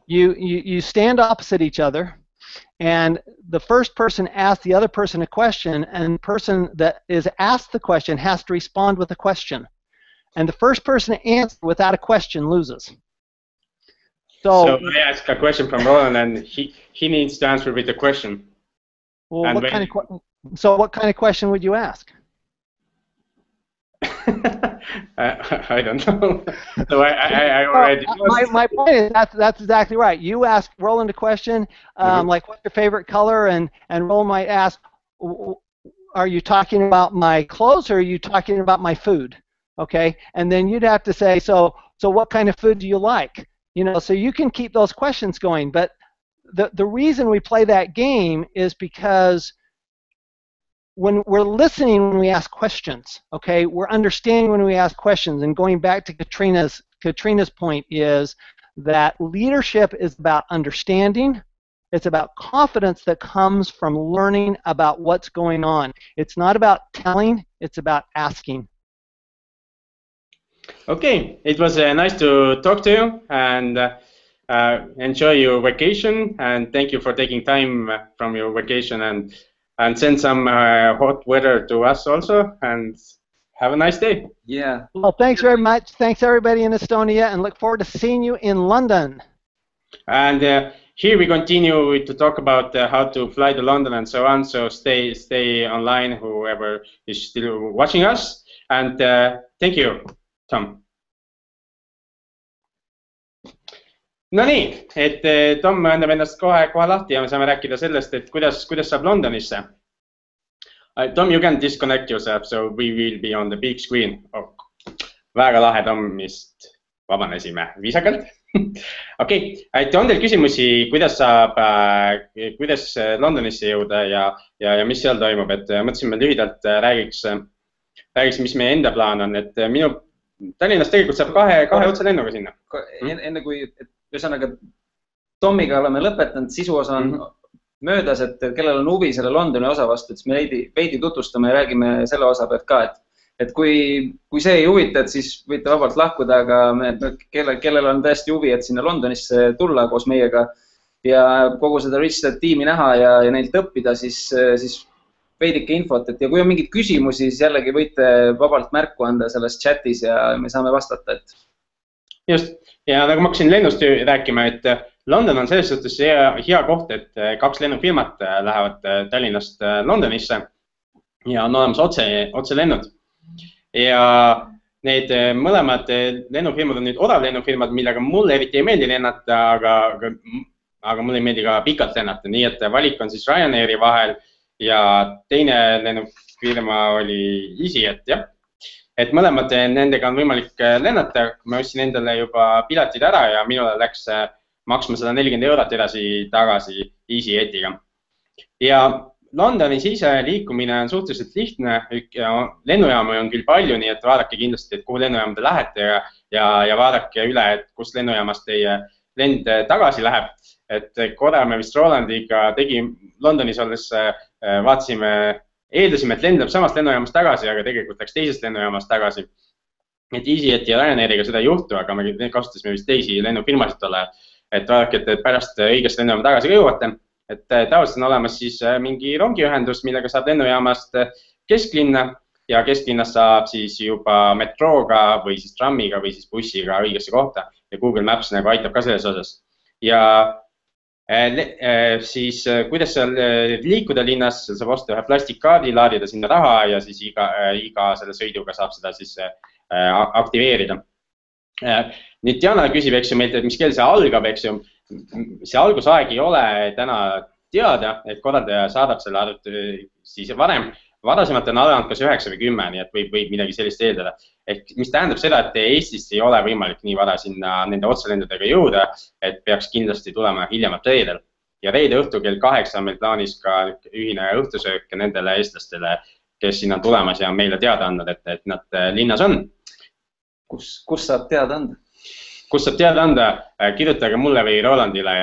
You stand opposite each other, and the first person asks the other person a question, and the person that is asked the question has to respond with a question. And the first person to answer without a question loses. So I ask a question from Roland, and he needs to answer with a question. Well, And what kind of question would you ask? I don't know. So I already. My point is that's exactly right. You ask Roland a question, like what's your favorite color, and Roland might ask, are you talking about my clothes or are you talking about my food? Okay, and then you'd have to say, so what kind of food do you like? You know, so you can keep those questions going. But the reason we play that game is because when we're listening when we ask questions, okay, we're understanding when we ask questions. And going back to Katrina's point is that leadership is about understanding. It's about confidence that comes from learning about what's going on. It's not about telling, it's about asking. Okay, it was nice to talk to you, and enjoy your vacation, and thank you for taking time from your vacation and send some hot weather to us also, and have a nice day. Yeah. Well, thanks very much. Thanks everybody in Estonia, and look forward to seeing you in London. And here we continue to talk about how to fly to London and so on, so stay online, whoever is still watching us, and thank you, Tom. No nii, et Tom annab ennast kohe lahti ja me saame rääkida sellest, et kuidas saab Londonisse. Tom, you can disconnect yourself, so we will be on the big screen. Oh, väga lahe, Tom, vist vabanesime viisakalt. Okei, et on teil küsimusi, kuidas Londonisse jõuda ja mis seal toimub, et mõtlesime lühidalt räägiks, mis meie enda plaan on, et minu Tallinnast tegelikult saab kahe otselennuga sinna. Enne kui, ühesõnaga, Tomiga oleme lõpetanud, sisuosa on möödas, et kellel on huvi selle Londoni osa vastu, et me veidi tutvustame ja räägime selle osa pealt ka, et kui see ei huvita, et siis võite vabalt lahkuda, aga kellel on tõesti huvi, et sinna Londonisse tulla koos meiega ja kogu seda Richard tiimi näha ja neilt õppida, siis veidike infot, et ja kui on mingeid küsimusi, siis jällegi võite vabalt märku anda selles chatis ja me saame vastata, et. Just, ja nagu ma hakkasin lennust rääkima, et London on selles suhtes hea koht, et 2 lennufirmat lähevad Tallinnast Londonisse ja on olemas otselennud. Ja need mõlemad lennufirmad on nüüd odavlennufirmad, millega mulle eriti ei meeldi lennata, aga mulle ei meeldi ka pikalt lennata, nii et valik on siis Ryanairi vahel ja teine lennufirma oli EasyJet, jah. Et mõlemad nendega on võimalik lennata, ma ostsin endale juba piletid ära ja minule läks maksma 140 € edasi-tagasi EasyJetiga. Ja Londonis ise liikumine on suhteliselt lihtne, lennujaama on küll palju, nii et vaadake kindlasti, et kuhu lennujaama te lähete ja vaadake üle, et kus lennujaamast teie lend tagasi läheb. Et korra me vist Rolandiga Londonis olles eeldasime, et lend läheb samast lennujaamast tagasi, aga tegelikult läks teisest lennujaamast tagasi. Et EasyJet ja Ryanairiga seda ei juhtu, aga me kasutasime vist teisi lennufirmasid tolle, et vaadake, et pärast õigest lennujaama tagasi ka jõuate. Et tavaliselt on olemas siis mingi rongiühendus, millega saab lennujaamast kesklinna ja kesklinnas saab siis juba metrooga või siis trammiga või siis bussiga õigesse kohta ja Google Maps nagu aitab ka selles osas. Ja siis kuidas seal liikuda linnas, saab osta ühe plastikkaardi, laadida sinna raha ja siis iga selle sõiduga saab seda siis aktiveerida. Nüüd Diana küsib, eks ju, meilt, et mis kell see algab, eks ju. See algusaeg ei ole täna teada, et korraldaja saadab selle siis varem. Varasemalt on alanud kas 9 või 10, nii et võib midagi sellist eeldada. Ehk mis tähendab seda, et Eestist ei ole võimalik nii vara sinna nende otselendudega jõuda, et peaks kindlasti tulema hiljemalt reedel. Ja reede õhtu kell 8 on meil plaanis ka ühine õhtusöök nendele eestlastele, kes sinna on tulemas ja meile teada andnud, et nad linnas on. Kus saab teada anda? Kus saab teada anda, kirjutage mulle või Rolandile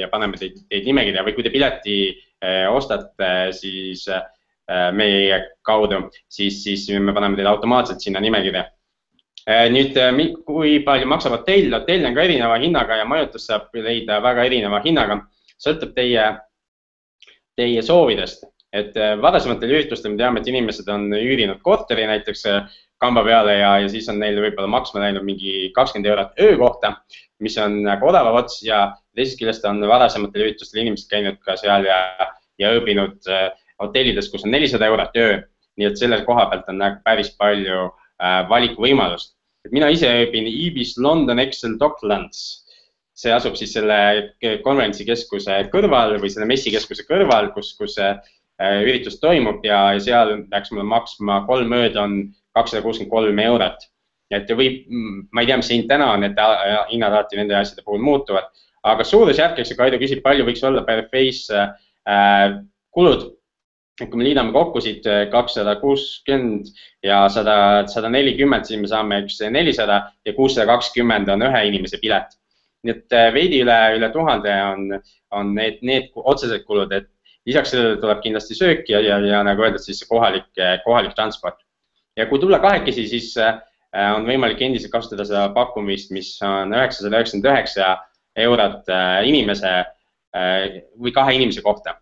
ja paneme teid nimekirja või kui te pileti ostate siis meie kaudu, siis me paneme teid automaatselt sinna nimekirja. Nüüd, kui palju maksab hotell? Hotell on ka erineva hinnaga ja majutus saab leida väga erineva hinnaga. Sõltub teie soovidest. Et varasematel üritustel me teame, et inimesed on üürinud korteri näiteks kamba peale ja siis on neil võib-olla maksma läinud mingi 20 € öö kohta, mis on nagu odavam ots ja teisest küljest on varasematel üritustel inimesed käinud ka seal ja ööbinud hotellides, kus on 400 eurot öö. Nii et selle koha pealt on päris palju valikuvõimalust. Mina ise ööbin Ibis London Excel Docklands. See asub siis selle konverentsikeskuse kõrval või selle messikeskuse kõrval, kus see üritus toimub ja seal peaks mulle maksma 3 ööd on 263 eurot. Et võib, ma ei tea, mis see hind täna on, et hinnad alati nende asjade puhul muutuvad. Aga suurusjärk, eks Kaido küsib, palju võiks olla per face kulud. Kui me liidame kokku siit 260 ja 140, siis me saame üks 400 ja 620 on ühe inimese pilet. Nii et veidi üle 1000 on need otsesed kulud, et lisaks sellele tuleb kindlasti söök ja nagu öeldud, siis kohalik transport. Ja kui tulla kahekesi, siis on võimalik endiselt kasutada seda pakkumist, mis on 999 eurot inimese või 2 inimese kohta.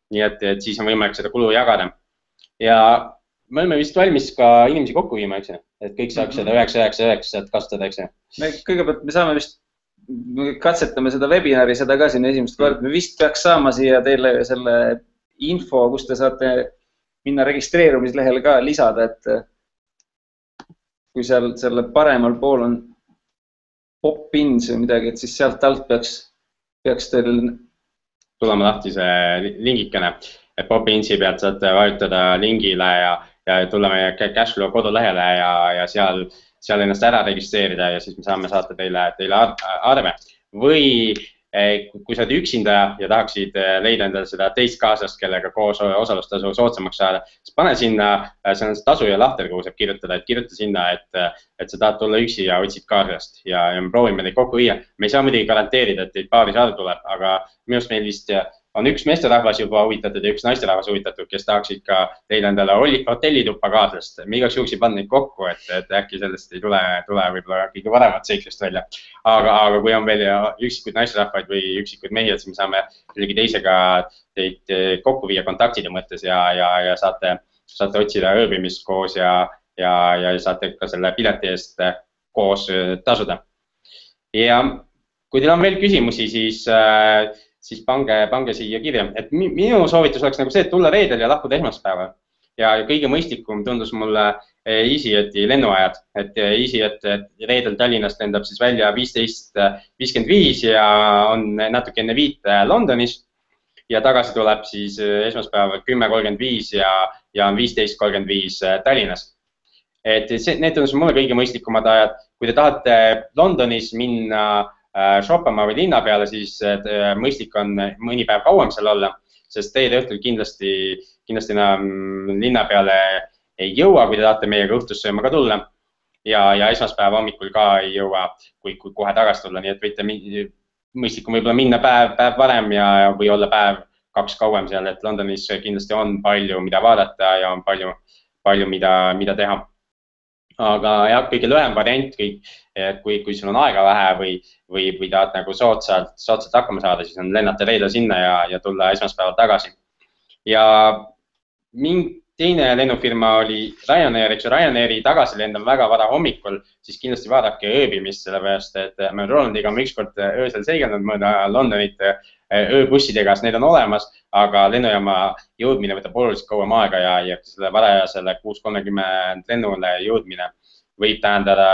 Nii et siis on võimalik seda kulu jagada. Ja me oleme vist valmis ka inimesi kokku viima, eks ju? Et kõik saaks seda 999 kasutada, eks ju? Kõigepealt me saame vist, katsetame seda webinari, seda ka siin esimest korda. Me vist peaks saama siia teile selle info, kus te saate minna registreerumislehele ka lisada, et kui seal selle paremal pool on pop-ins või midagi, et siis sealt alt peaks teil tulema lahti see lingikene. Pop-insi pealt saate vajutada lingile ja tulla meie Cashflow kodulehele ja seal ennast ära registreerida ja siis me saame saata teile arve. Või kui sa oled üksinda ja tahaksid leida endale seda teist kaaslast, kellega koos osalustasu soodsamaks saada, siis pane sinna, see on tasu ja lahter, kuhu saab kirjutada, et kirjuta sinna, et sa tahad tulla üksi ja otsid kaaslast ja me proovime teid kokku viia. Me ei saa muidugi garanteerida, et teid paari saada tuleb, aga minu arust meil vist on üks meesterahvas juba huvitatud ja üks naisterahvas huvitatud, kes tahaksid ka leida endale hotellituppa kaaslast. Me igaks juhuks ei pannud neid kokku, et äkki sellest ei tule võib-olla kõige paremat seiklust välja. Aga kui on veel üksikuid naisterahvaid või üksikuid mehi, siis me saame kellegi teisega teid kokku viia kontaktide mõttes ja saate otsida ööbimist koos ja saate ka selle pileti eest koos tasuda. Ja kui teil on veel küsimusi, siis pange siia kirja. Et minu soovitus oleks nagu see, et tulla reedel ja lahkuda esmaspäeval. Ja kõige mõistlikum tundus mulle EasyJeti lennuajad. Et EasyJet reedel Tallinnast lendab siis välja 15.55 ja on natuke enne 5 Londonis. Ja tagasi tuleb siis esmaspäeval 10.35 ja on 15.35 Tallinnas. Et need tundus mulle kõige mõistlikumad ajad. Kui te tahate Londonis minna shoppama või linna peale, siis mõistlik on mõni päev kauem seal olla, sest teie õhtul kindlasti enam linna peale ei jõua, kui te tahate meiega õhtussööma ka tulla. Ja esmaspäeva hommikul ka ei jõua, kui kohe tagasi tulla, nii et võite mõistlikum võib-olla minna päev varem või olla päev 2 kauem seal, et Londonis kindlasti on palju, mida vaadata ja on palju, mida teha. Aga jah, kõige lühem variant, kui sul on aega vähe või tahad nagu soodsalt hakkama saada, siis on lennata reedel sinna ja tulla esmaspäeval tagasi. Ja teine lennufirma oli Ryanair, eks ju, Ryanairi tagasilend on väga vara hommikul, siis kindlasti vaadake ööbimist, sellepärast, et me Rolandiga on ükskord öösel seigelnud mõnda Londonit ööbussidega, need on olemas, aga lennujaama jõudmine võtab oluliselt kauem aega ja selle varajasele 6.30 lennule jõudmine võib tähendada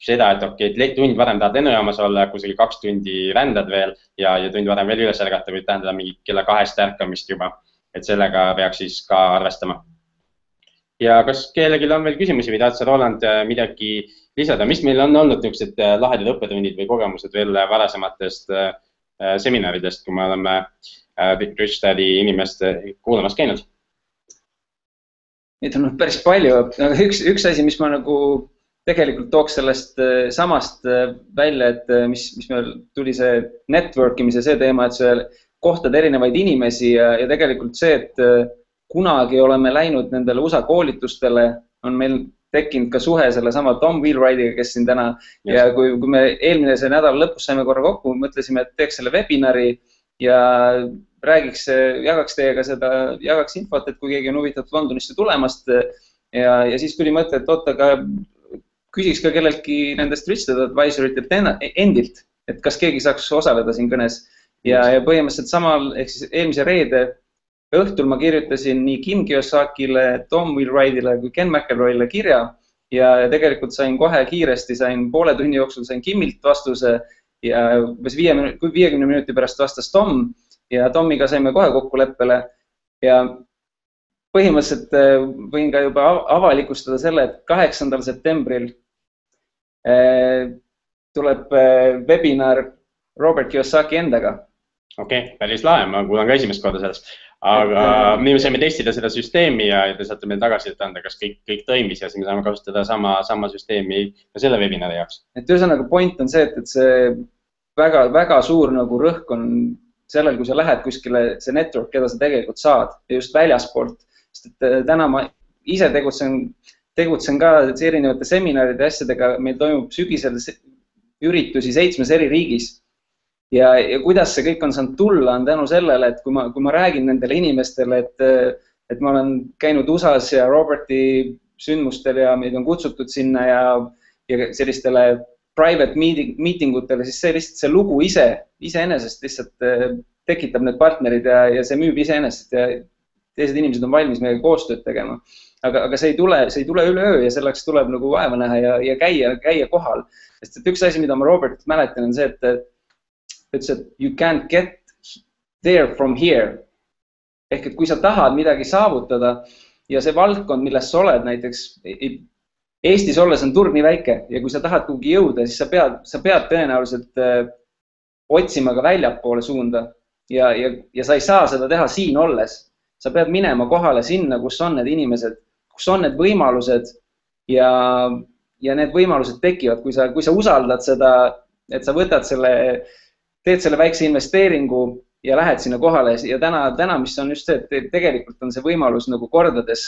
seda, et okei, tund varem tahad lennujaamas olla, kusagil 2 tundi rändad veel ja tund varem veel üles ärgata võib tähendada mingi kella 2 ärkamist juba, et sellega peaks siis ka arvestama. Ja kas kellelgi on veel küsimusi või tahad sa, Roland, midagi lisada? Mis meil on olnud niisugused lahedad õppetunnid või kogemused veel varasematest seminaridest, kui me oleme Rich Daddy inimest kuulamas käinud? Neid on päris palju, aga üks asi, mis ma nagu tegelikult tooks sellest samast välja, et mis meil tuli see networkimise see teema, et see kohtad erinevaid inimesi ja tegelikult see, et kunagi oleme läinud nendele USA koolitustele, on meil tekkinud ka suhe selle sama Tom Wheelwrightiga, kes siin täna ja kui me eelmine see nädala lõpus saime korra kokku, mõtlesime, et teeks selle webinari ja jagaks teiega seda, jagaks infot, et kui keegi on huvitatud Londonisse tulemast ja siis tuli mõte, et oota, aga küsiks ka kelleltki nendest Rich Dad Advisory't endilt, et kas keegi saaks osaleda siin kõnes ja põhimõtteliselt samal, ehk siis eelmise reede õhtul ma kirjutasin nii Kim Kiyosakile, Tom Wheelwrightile kui Ken McElroyle kirja ja tegelikult sain kohe kiiresti, poole tunni jooksul sain Kimilt vastuse ja 50 minuti pärast vastas Tom ja Tomiga saime kohe kokkuleppele ja põhimõtteliselt võin ka juba avalikustada selle, et 8. septembril tuleb webinar Robert Kiyosaki endaga. Okei, päris lahe, ma kuulan ka esimest korda sellest. Aga me saime testida seda süsteemi ja te saate meil tagasi anda, kas kõik toimis ja siis me saame kasutada sama süsteemi ka selle webinari jaoks. Et ühesõnaga point on see, et see väga suur nagu rõhk on sellel, kui sa lähed kuskile see network, keda sa tegelikult saad ja just väljaspoolt. Sest et täna ma ise tegutsen ka erinevate seminaride asjadega, meil toimub sügisel üritusi 7 eri riigis. Ja kuidas see kõik on saanud tulla, on tänu sellele, et kui ma räägin nendele inimestele, et ma olen käinud USAs ja Roberti sündmustel ja meid on kutsutud sinna ja sellistele private meeting utele, siis lihtsalt see lugu iseenesest lihtsalt tekitab need partnerid ja see müüb iseenesest ja teised inimesed on valmis meiega koostööd tegema. Aga see ei tule üleöö ja selleks tuleb nagu vaeva näha ja käia kohal. Sest et üks asi, mida ma Robertit mäletan, on see, et ütles, et you can't get there from here. Ehk et kui sa tahad midagi saavutada ja see valdkond, milles sa oled näiteks, Eestis olles on turg nii väike ja kui sa tahad kuhugi jõuda, siis sa pead tõenäoliselt otsima ka väljapoole suunda ja sa ei saa seda teha siin olles. Sa pead minema kohale sinna, kus on need inimesed, kus on need võimalused ja need võimalused tekivad, kui sa usaldad seda, et sa teed selle väikse investeeringu ja lähed sinna kohale ja täna, mis on just see, et tegelikult on see võimalus nagu kordades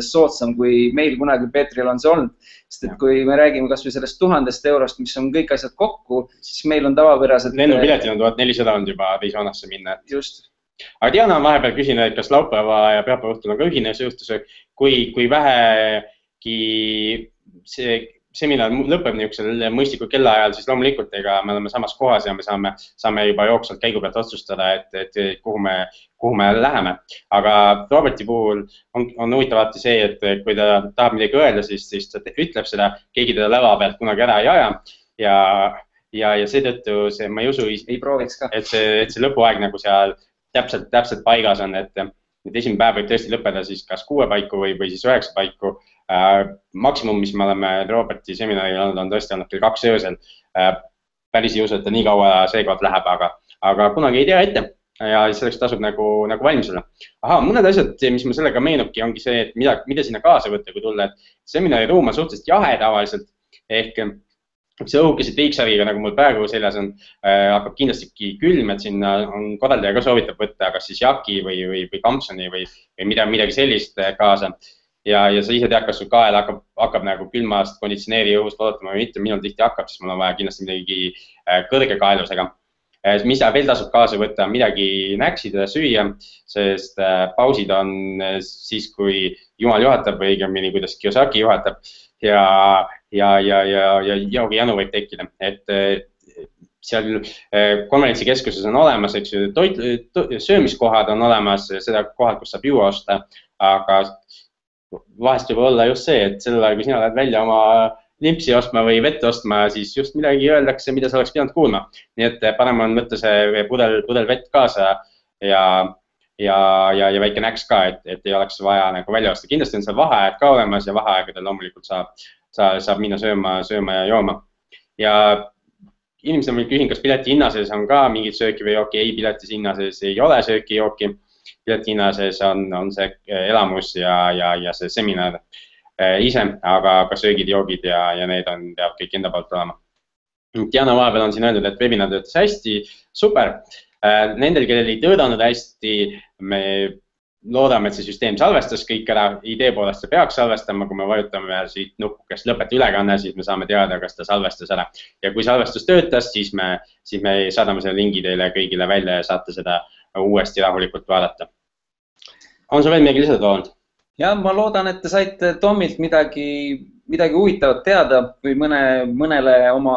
soodsam, kui meil kunagi Peetril on see olnud. Sest et kui me räägime kas või sellest 1000 eurost, mis on kõik asjad kokku, siis meil on tavapäraselt... Lennupiletid on 1400 olnud juba teisvanasse minna. Just. Aga Diana on vahepeal küsinud, et kas laupäeva ja pühapäeva õhtul on ka ühine suhtusöök, kui vähegi see seminar lõpeb niisugusel mõistlikul kellaajal, siis loomulikult me oleme samas kohas ja me saame juba jooksvalt käigu pealt otsustada, et kuhu me läheme. Aga Roberti puhul on huvitavalt see, et kui ta tahab midagi öelda, siis ta ütleb seda, keegi teda läva pealt kunagi ära ei aja ja seetõttu ma ei usu, et see lõpuaeg nagu seal täpselt paigas on, et esimene päev võib tõesti lõppeda siis kas 6 paiku või siis 9 paiku. Maksimum, mis me oleme Roberti seminaril olnud, on tõesti olnud 2 öösel. Päris ei usu, et ta nii kaua seekord läheb, aga kunagi ei tea ette ja selleks tasub nagu valmis olla. Mõned asjad, mis mul sellega meenubki, ongi see, et mida sinna kaasa võtta, kui tulla, et seminari ruum on suhteliselt jahe tavaliselt ehk see õhukese triiksariga, nagu mul praegu seljas on, hakkab kindlasti külm, et sinna on korraldaja ka soovitab võtta, kas siis jaki või kampsoni või midagi sellist kaasa. Ja sa ise tead, kas sul kael hakkab nagu külmast konditsioneeri õhust ootama või mitte, minul tihti hakkab, siis mul on vaja kindlasti midagi kõrge kaelusega. Mida veel tasub kaasa võtta, midagi näksida ja süüa, sest pausid on siis, kui Jumal juhatab või õigemini, kuidas Kiyosaki juhatab ja joogijanu võib tekkida. Et seal konverentsikeskuses on olemas, eks ju, söömiskohad on olemas, seda kohad, kus saab juua osta, aga vahest võib olla just see, et sellel ajal, kui sina lähed välja oma limpsi ostma või vett ostma, siis just midagi öeldakse, mida sa oleks pidanud kuulma. Nii et parem on võtta see pudel vett kaasa ja väike näks ka, et ei oleks vaja nagu välja osta. Kindlasti on seal vaheajad ka olemas ja vaheaegadel loomulikult saab minna sööma ja jooma. Ja inimesed on küsin, kas pileti hinna sees on ka mingit sööki või jooki. Ei, pileti hinna sees ei ole sööki jooki. Pileti hinna sees on see elamus ja see seminar ise, aga ka söögid, joogid ja need peavad kõik enda poolt olema. Diana vahepeal on siin öeldud, et webinar töötas hästi, super. Nendel, kellel ei töötanud hästi, me loodame, et see süsteem salvestas kõik ära. Idee poolest see peaks salvestama, kui me vajutame siit nupukest lõpeta ülekanne, siis me saame teada, kas ta salvestas ära. Ja kui salvestus töötas, siis me saadame selle lingi teile kõigile välja ja saate seda uuesti rahulikult vaadata. On sul veel midagi lisada olnud? Ja ma loodan, et te saite Tomilt midagi huvitavat teada või mõnele oma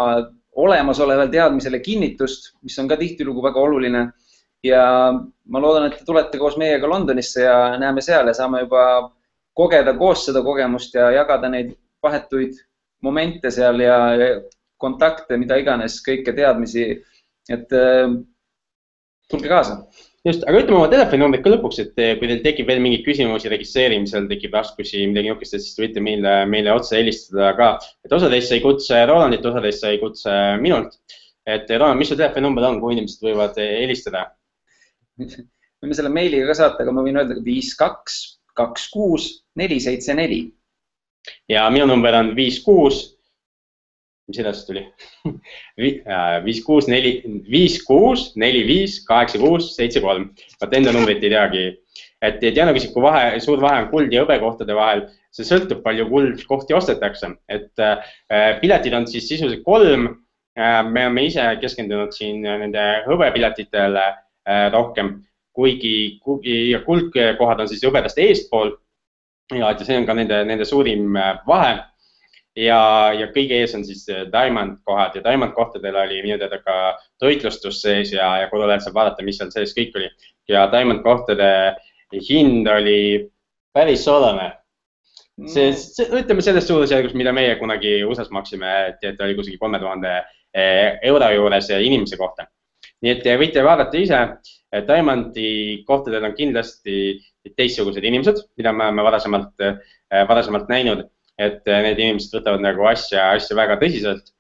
olemasoleval teadmisele kinnitust, mis on ka tihtilugu väga oluline. ja ma loodan, et te tulete koos meiega Londonisse ja näeme seal ja saame juba kogeda koos seda kogemust ja jagada neid vahetuid momente seal ja kontakte, mida iganes, kõike teadmisi, et tulge kaasa. Just, aga ütleme oma telefoninumbrid ka lõpuks, et kui teil tekib veel mingeid küsimusi registreerimisel, tekib raskusi, midagi niukest, siis te võite meile otse helistada ka. Et osa teist sai kutse Rolandit, osa teist sai kutse minult. Et Roland, mis su telefoninumber on, kui inimesed võivad helistada? Võime selle meiliga ka saata, aga ma võin öelda 5226-474. Ja minu number on 56, mis edasi tuli? 56458673. Vaat enda numbrit ei teagi. Et Dianakusiku suur vahe on kuld ja hõbekohtade vahel. See sõltub palju kuldkohti ostetakse. Et piletid on siis sisuliselt 3. Me oleme ise keskendunud siin nende hõbepiletitele rohkem, kuigi kuldkohad on siis hõbedast eestpool. Ja see on ka nende suurim vahe. Ja kõige ees on siis diamond kohad ja diamond kohtadel oli minu teada ka toitlustus sees ja kodulehel saab vaadata, mis seal sees kõik oli. Ja diamond kohtade hind oli päris soodane. Ütleme selles suurusjärgus, mida meie kunagi USA-s maksime, et oli kusagil 3000 euro juures inimese kohta. Nii et võite vaadata ise, diamondi kohtadel on kindlasti teistsugused inimesed, mida me oleme varasemalt näinud. Et need inimesed võtavad nagu asja väga tõsiselt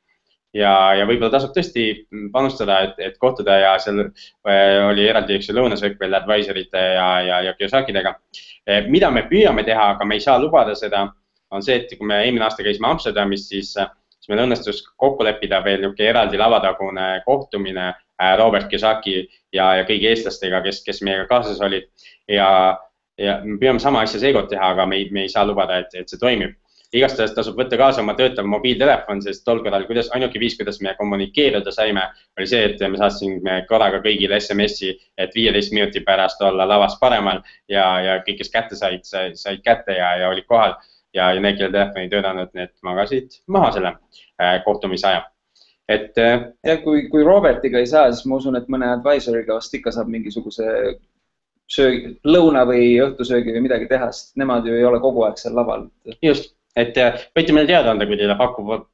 ja võib-olla tasub tõesti panustada, et kohtuda ja seal oli eraldi lõunasöök veel advisorite ja Kiyosakidega. Mida me püüame teha, aga me ei saa lubada seda, on see, et kui me eelmine aasta käisime Amsterdamis, siis meil õnnestus kokku leppida veel eraldi lavatagune kohtumine Robert Kiyosaki ja kõigi eestlastega, kes meiega kaasas olid. Ja me püüame sama asja seekord teha, aga me ei saa lubada, et see toimib. Igastahes tasub võtta kaasa oma töötav mobiiltelefon, sest tol korral ainuke viis, kuidas me kommunikeerida saime, oli see, et me saatsime korraga kõigile SMS-i, et 15 minuti pärast olla lavas paremal ja kõik, kes kätte said kätte ja olid kohal ja need, kellel telefoni töötanud, need magasid maha selle kohtumise aja. Ja kui Robertiga ei saa, siis ma usun, et mõne advisoriga vast ikka saab mingisuguse lõuna või õhtusöögi või midagi teha, sest nemad ju ei ole kogu aeg seal laval. Just. Et võite meile teada anda, kui teile pakub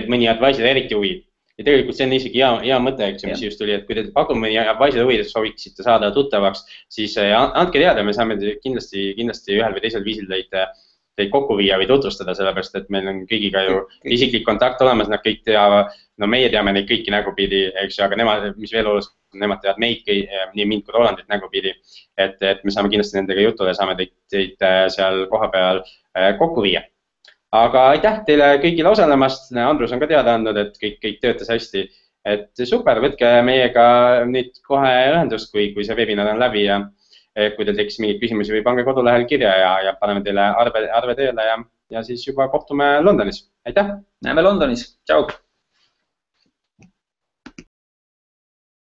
mõni advisor eriti huvi. Ja tegelikult see on isegi hea mõte, mis just tuli, et kui teile pakub mõni advisor huvi, sooviksite saada tuttavaks, siis andke teada, me saame kindlasti ühel või teisel viisil teid kokku viia või tutvustada, sellepärast, et meil on kõigiga ju isiklik kontakt olemas, nad kõik teavad, no meie teame neid kõiki nägupidi, eks ju, aga nemad, mis veel oluliselt, nemad teavad meid, nii mind kui Rolandit nägupidi, et me saame kindlasti nendega jutule ja saame teid seal koha peal kokku viia. Aga aitäh teile kõigile osalemast, Andrus on ka teada andnud, et kõik töötas hästi. Et super, võtke meiega nüüd kohe ühendust, kui see webinar on läbi ja kui teil tekkis mingeid küsimusi või pange kodulehel kirja ja paneme teile arve teele ja siis juba kohtume Londonis. Aitäh! Näeme Londonis, tšau!